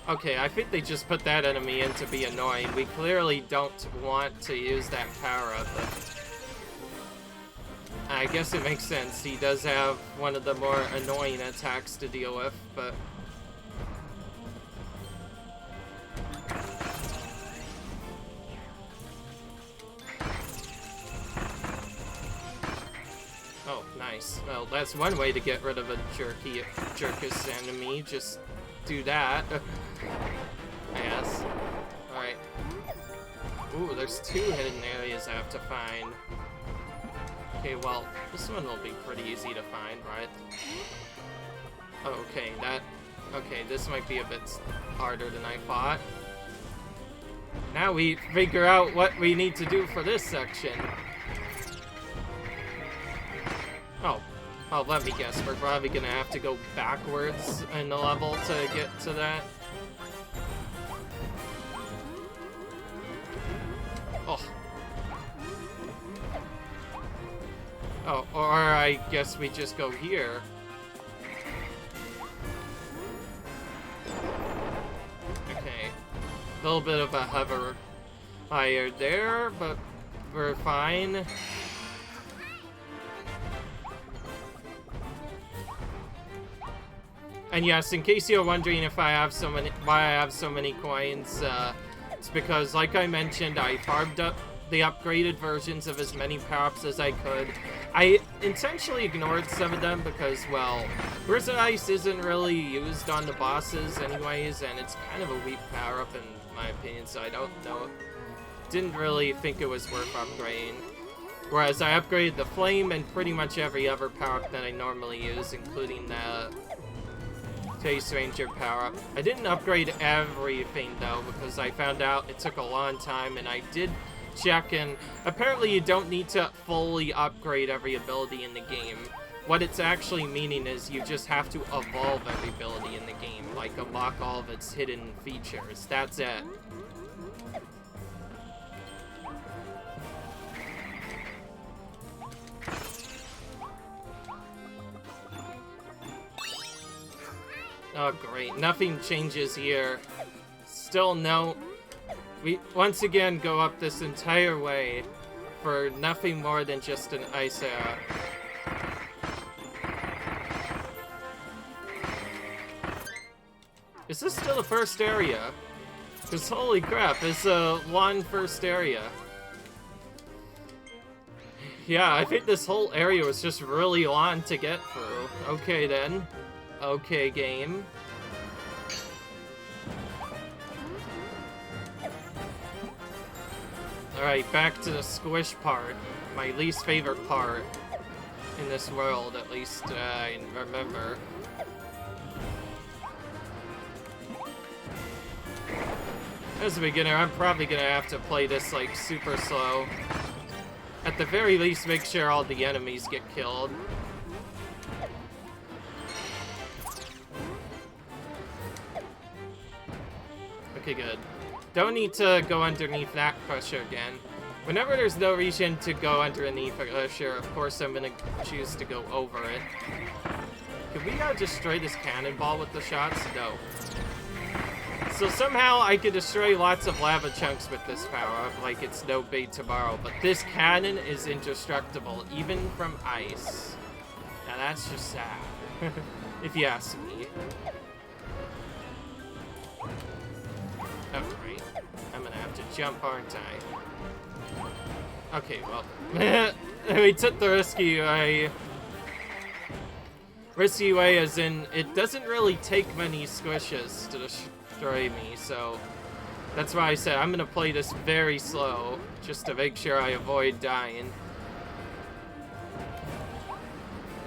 Okay, I think they just put that enemy in to be annoying. We clearly don't want to use that power-up, but I guess it makes sense. He does have one of the more annoying attacks to deal with, but... Oh, nice. Well, that's one way to get rid of a jerkus enemy. Just do that. Yes. Alright. Ooh, there's 2 hidden areas I have to find. Okay, well, this one will be pretty easy to find, right? Oh, okay, okay, this might be a bit harder than I thought. Now we figure out what we need to do for this section. Oh, let me guess, we're probably gonna have to go backwards in the level to get to that. Oh. Oh, or I guess we just go here. Okay. A little bit of a hover higher there, but we're fine. And yes, in case you're wondering if I have so many, why I have so many coins, it's because, like I mentioned, I farmed up the upgraded versions of as many power-ups as I could. I intentionally ignored some of them because, well, Burst of Ice isn't really used on the bosses anyways, and it's kind of a weak power-up in my opinion, so I don't know. Didn't really think it was worth upgrading. Whereas I upgraded the Flame and pretty much every other power-up that I normally use, including the Face Ranger power-up. I didn't upgrade everything though, because I found out it took a long time, and I did check, and apparently you don't need to fully upgrade every ability in the game. What it's actually meaning is you just have to evolve every ability in the game, like unlock all of its hidden features. That's it. Oh great, nothing changes here. Still no... We once again go up this entire way for nothing more than just an ice era. Is this still the first area? Because holy crap, it's a long first area. Yeah, I think this whole area was just really long to get through. Okay then. Okay, game. Alright, back to the squish part. My least favorite part in this world, at least I remember. As a beginner, I'm probably gonna have to play this like super slow. At the very least, make sure all the enemies get killed. Okay, good. Don't need to go underneath that pressure again. Whenever there's no reason to go underneath a pressure, of course I'm gonna choose to go over it. Can we destroy this cannonball with the shots? No. So somehow I could destroy lots of lava chunks with this power-up like it's no big tomorrow, but this cannon is indestructible, even from ice. Now that's just sad, if you ask me. Oh, right. I'm gonna have to jump, aren't I? Okay, well, we took the risky way. Risky way as in, it doesn't really take many squishes to destroy me, so that's why I said I'm gonna play this very slow, just to make sure I avoid dying.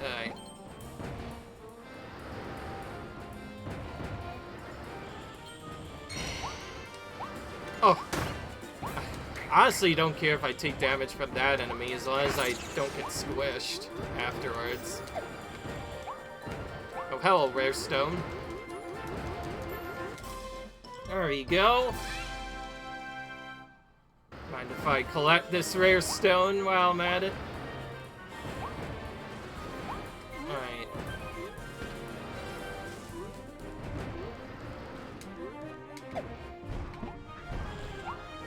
Alright. Oh! I honestly don't care if I take damage from that enemy, as long as I don't get squished afterwards. Oh, hello, rare stone. There we go. Mind if I collect this rare stone while I'm at it? Alright.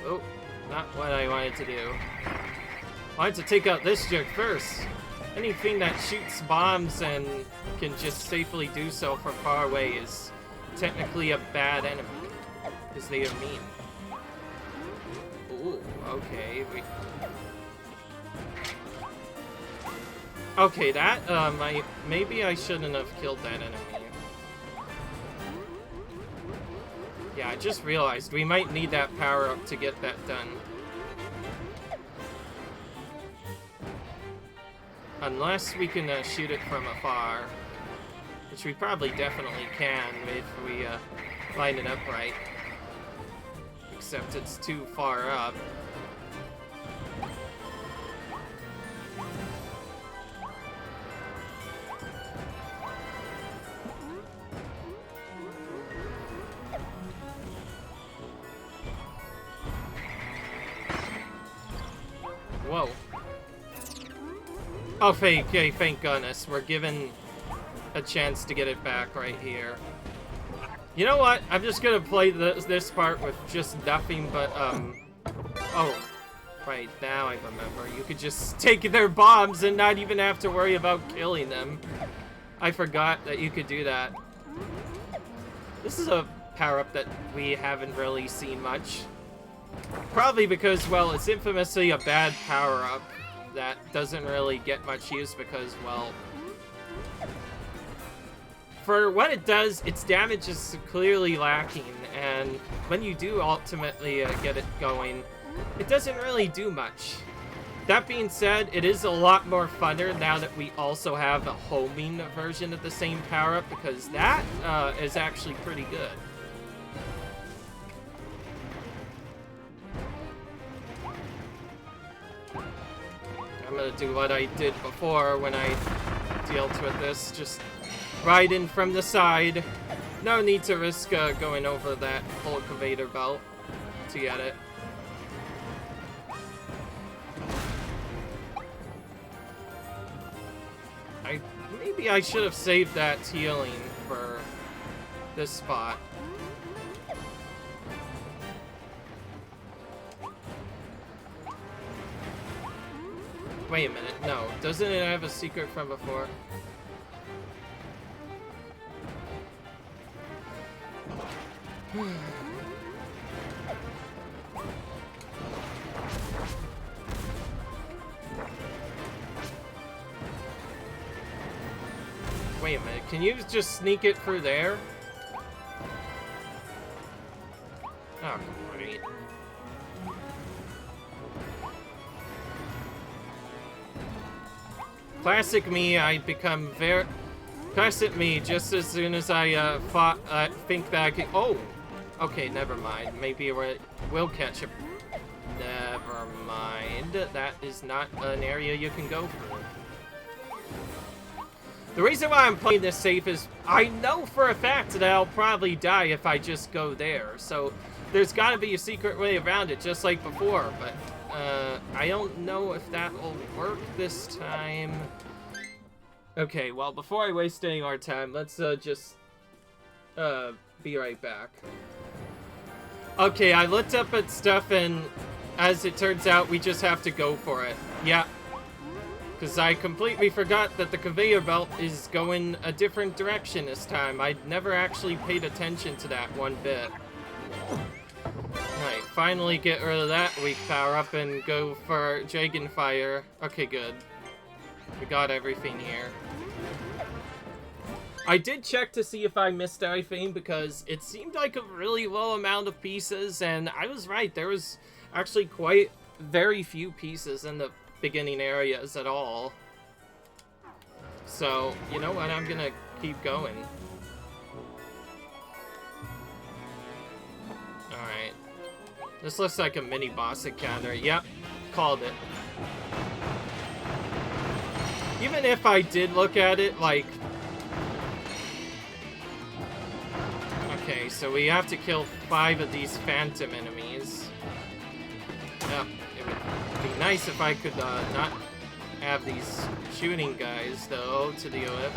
Oh, not what I wanted to do. I wanted to take out this jerk first. Anything that shoots bombs and can just safely do so from far away is technically a bad enemy. Because they are mean. Ooh, okay. Okay, that, maybe I shouldn't have killed that enemy. Yeah, I just realized we might need that power-up to get that done. Unless we can shoot it from afar. Which we probably definitely can if we line it up right. Except it's too far up. Whoa. Oh, okay, thank goodness. We're given a chance to get it back right here. You know what? I'm just gonna play this part with just nothing but, oh. Right, now I remember. You could just take their bombs and not even have to worry about killing them. I forgot that you could do that. This is a power-up that we haven't really seen much. Probably because, well, it's infamously a bad power-up that doesn't really get much use because, well, for what it does, its damage is clearly lacking, and when you do ultimately get it going, it doesn't really do much. That being said, it is a lot more funner now that we also have a homing version of the same power-up, because that is actually pretty good. I'm gonna do what I did before when I dealt with this, just ride in from the side. No need to risk going over that whole conveyor belt to get it. Maybe I should have saved that healing for this spot. Wait a minute, no. Doesn't it have a secret from before? Wait a minute, can you just sneak it through there? Oh, great. Classic me, I become very... Classic me, just as soon as I think that I can... Oh! Okay, never mind. Maybe we'll catch a... Never mind. That is not an area you can go through. The reason why I'm playing this safe is I know for a fact that I'll probably die if I just go there. So there's got to be a secret way around it, just like before. But I don't know if that will work this time. Okay, well, before I waste any more time, let's just be right back. Okay, I looked up at stuff, and as it turns out, we just have to go for it. Yeah. Because I completely forgot that the conveyor belt is going a different direction this time. I'd never actually paid attention to that one bit. Alright, finally get rid of that weak power up and go for Dragon Fire. Okay, good. We got everything here. I did check to see if I missed anything because it seemed like a really low amount of pieces, and I was right. There was actually quite very few pieces in the beginning areas at all. So, you know what? I'm gonna keep going. Alright. This looks like a mini boss encounter. Yep. Called it. Even if I did look at it, like... Okay, so we have to kill 5 of these phantom enemies. Yep. It would be nice if I could not have these shooting guys, though, to deal with.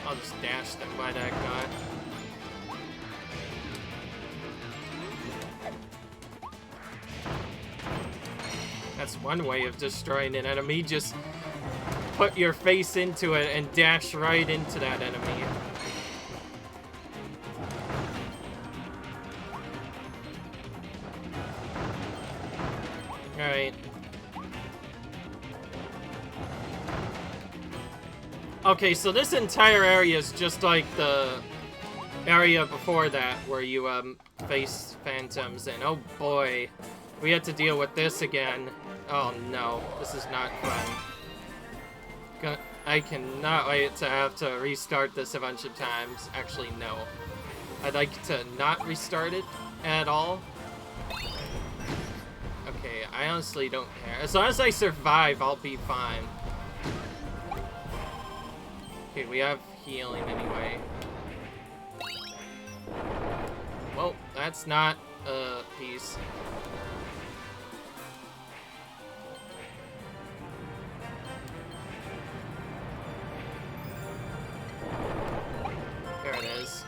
I'll just dash them by that guy. That's one way of destroying an enemy. Just put your face into it and dash right into that enemy. Alright. Okay, so this entire area is just like the area before that, where you face phantoms, and oh boy, we had to deal with this again. Oh no, this is not fun. I cannot wait to have to restart this a bunch of times. Actually, no. I'd like to not restart it at all. Okay, I honestly don't care. As long as I survive, I'll be fine. Okay, we have healing anyway. Well, that's not a piece. There it is.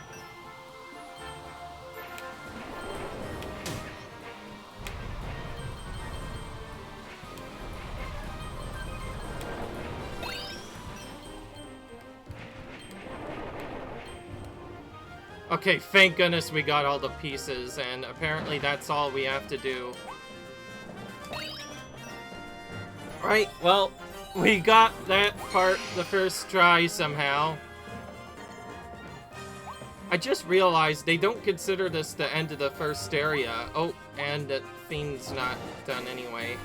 Okay, thank goodness we got all the pieces, and apparently that's all we have to do. Right, well, we got that part the first try somehow. I just realized they don't consider this the end of the first area. Oh, and the thing's not done anyway.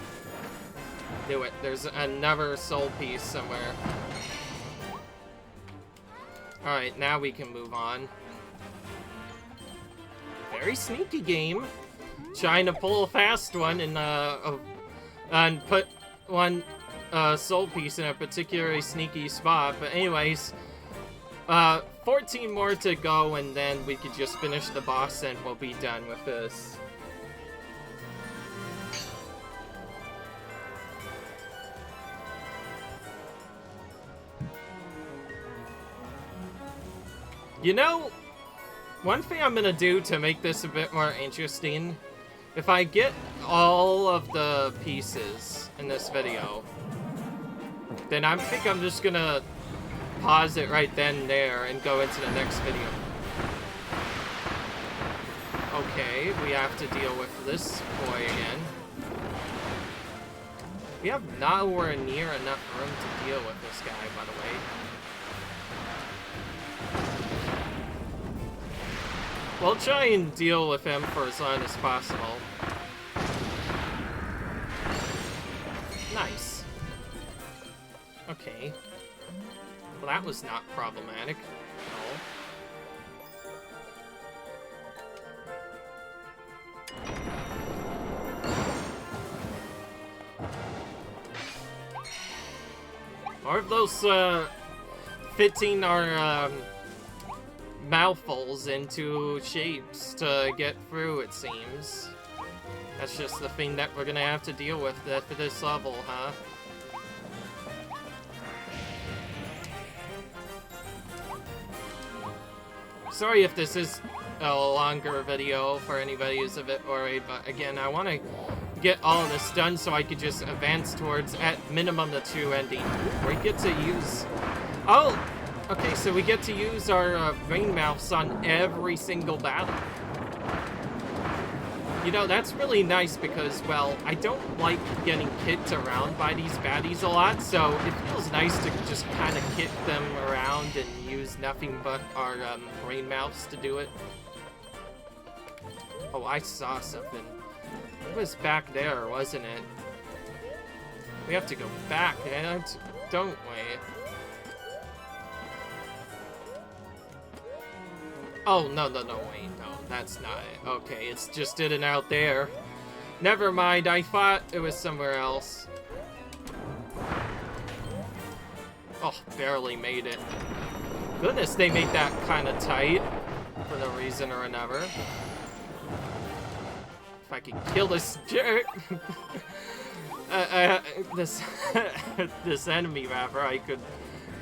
Do it. There's another soul piece somewhere. Alright, now we can move on. Very sneaky game. Trying to pull a fast one and put one soul piece in a particularly sneaky spot. But anyways, 14 more to go, and then we could just finish the boss and we'll be done with this. You know, one thing I'm gonna do to make this a bit more interesting, if I get all of the pieces in this video, then I think I'm just gonna pause it right then and there and go into the next video. Okay, we have to deal with this boy again. We have nowhere near enough room to deal with this guy, by the way. We'll try and deal with him for as long as possible. Nice. Okay. Well, that was not problematic at all. Or if those, fitting our, mouthfuls into shapes to get through, it seems. That's just the thing that we're gonna have to deal with for this level, huh? Sorry if this is a longer video for anybody who's a bit worried, but again, I want to get all of this done so I could just advance towards, at minimum, the 2 ending. We get to use... Oh! Okay, so we get to use our rain mouths on every single battle. You know, that's really nice because, well, I don't like getting kicked around by these baddies a lot, so it feels nice to just kind of kick them around and use nothing but our rain mouths to do it. Oh, I saw something. It was back there, wasn't it? We have to go back, don't we? Oh, no, wait, no, that's not it. Okay, it's just hidden out there. Never mind, I thought it was somewhere else. Oh, barely made it. Goodness, they made that kind of tight for no reason or another. If I could kill this jerk. This enemy, rather, I could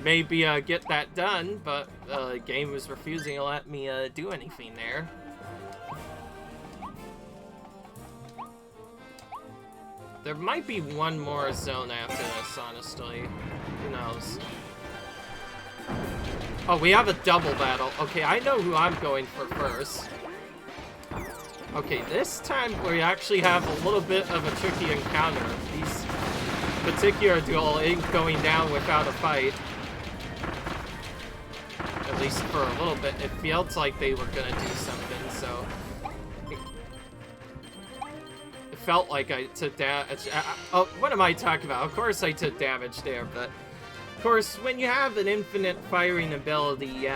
maybe get that done, but the game was refusing to let me do anything there. There might be one more zone after this, honestly. Who knows? Oh, we have a double battle. Okay, I know who I'm going for first. Okay, this time we actually have a little bit of a tricky encounter. These particular duel ain't going down without a fight. At least for a little bit. It felt like they were gonna do something, so... It felt like I took damage. Oh, what am I talking about? Of course I took damage there, but... Of course, when you have an infinite firing ability,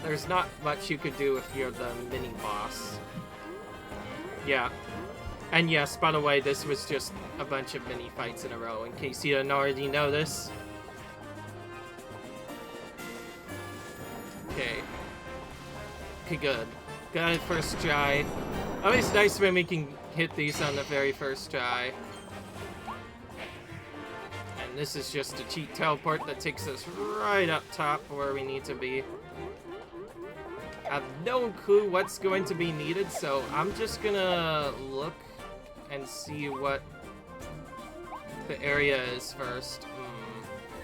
there's not much you could do if you're the mini-boss. Yeah. And yes, by the way, this was just a bunch of mini-fights in a row, in case you didn't already know this. Okay. Okay, good. Got it first try. Always nice when we can hit these on the very first try. And this is just a cheat teleport that takes us right up top where we need to be. I have no clue what's going to be needed, so I'm just gonna look and see what the area is first.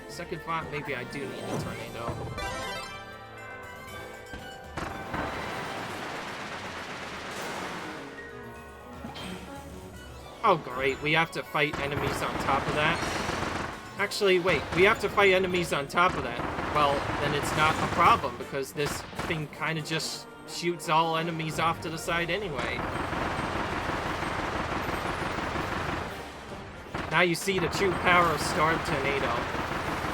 Second thought, maybe I do need a tornado. Oh great, we have to fight enemies on top of that. Actually, wait, we have to fight enemies on top of that. Well, then it's not a problem, because this thing kind of just shoots all enemies off to the side anyway. Now you see the true power of Storm Tornado.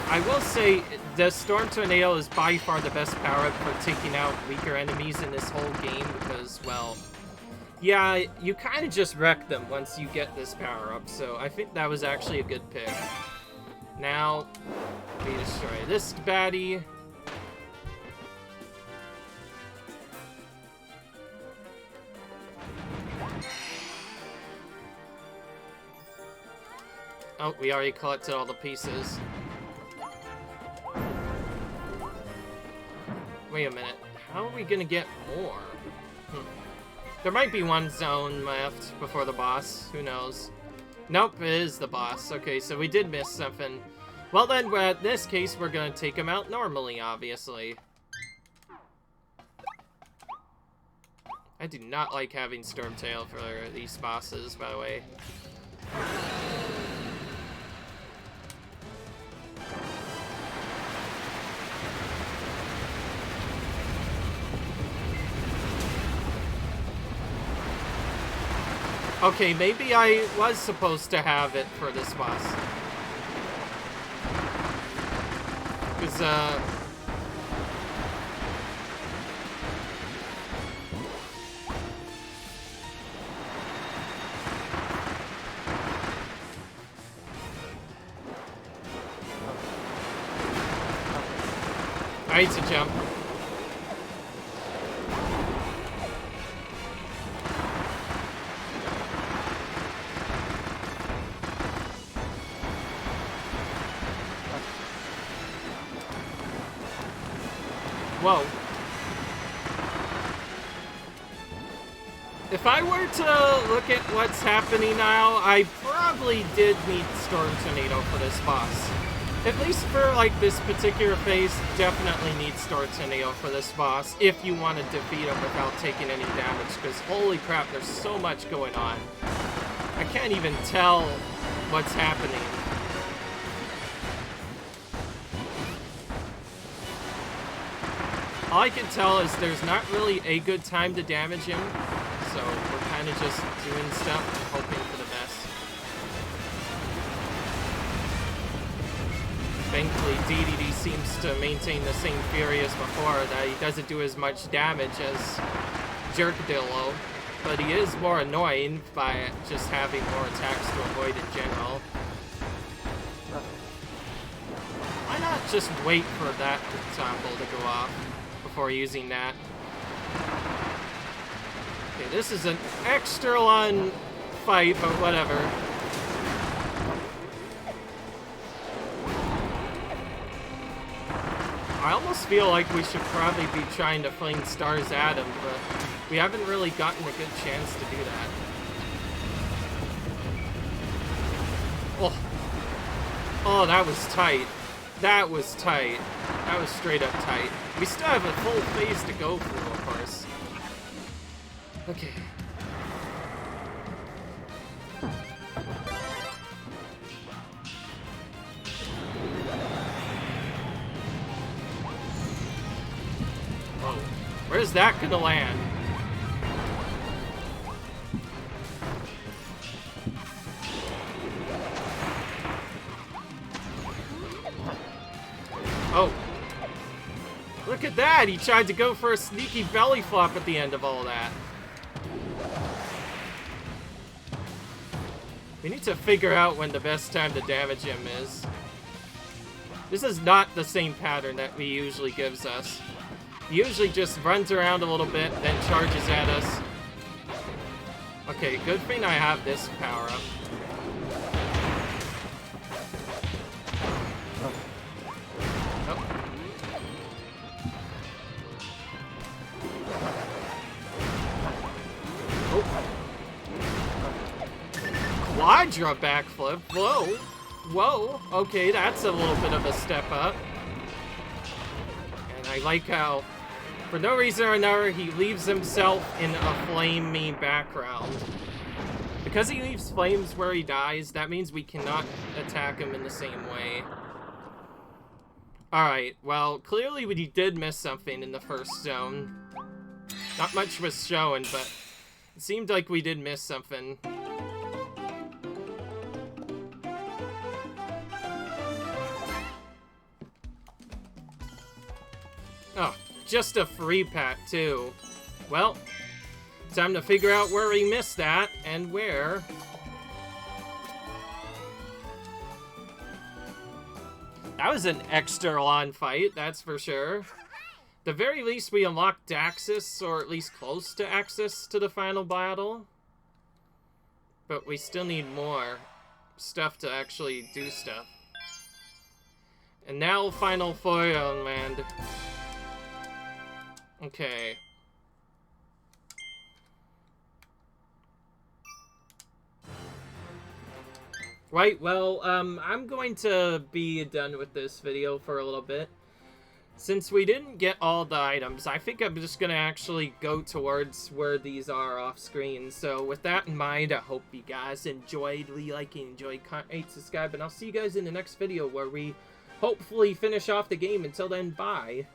I will say, the Storm Tornado is by far the best power-up for taking out weaker enemies in this whole game, because, well... Yeah, you kind of just wreck them once you get this power-up, so I think that was actually a good pick. Now, we destroy this baddie. Oh, we already collected all the pieces. Wait a minute, how are we gonna get more? There might be one zone left before the boss, who knows? Nope, it is the boss. Okay, so we did miss something. Well then, in this case, we're gonna take him out normally, obviously. I do not like having Stormtail for these bosses, by the way. Okay, maybe I was supposed to have it for this boss. Because, I need to jump. Whoa. If I were to look at what's happening now, I probably did need Storm Tornado for this boss. At least for, like, this particular phase, definitely need Storm Tornado for this boss if you want to defeat him without taking any damage, because holy crap, there's so much going on. I can't even tell what's happening. All I can tell is there's not really a good time to damage him, so we're kind of just doing stuff and hoping for the best. Thankfully, DDD seems to maintain the same fury as before, that he doesn't do as much damage as Jerkadillo, but he is more annoying by just having more attacks to avoid in general. Why not just wait for that example to go off before using that? Okay, this is an extra long fight, but whatever. I almost feel like we should probably be trying to flame stars at him, but we haven't really gotten a good chance to do that. Oh, oh, that was tight. That was tight. That was straight up tight. We still have a full phase to go through, of course. Okay. Whoa. Where's that gonna land? Oh. Look at that! He tried to go for a sneaky belly flop at the end of all that. We need to figure out when the best time to damage him is. This is not the same pattern that he usually gives us. He usually just runs around a little bit, then charges at us. Okay, good thing I have this power-up. Quadra backflip. Whoa. Whoa. Okay, that's a little bit of a step up. And I like how, for no reason or another, he leaves himself in a flamey background. Because he leaves flames where he dies, that means we cannot attack him in the same way. Alright, well, clearly we did miss something in the first zone. Not much was shown, but it seemed like we did miss something. Oh, just a free pack, too. Well, time to figure out where we missed that, and where. That was an extra long fight, that's for sure. At the very least, we unlocked access, or at least close to access to the final battle. But we still need more stuff to actually do stuff. And now, final foil land. Okay. Right, well, I'm going to be done with this video for a little bit. Since we didn't get all the items, I think I'm just gonna actually go towards where these are off screen. So with that in mind, I hope you guys enjoyed, enjoyed, subscribe, and I'll see you guys in the next video where we hopefully finish off the game. Until then, bye.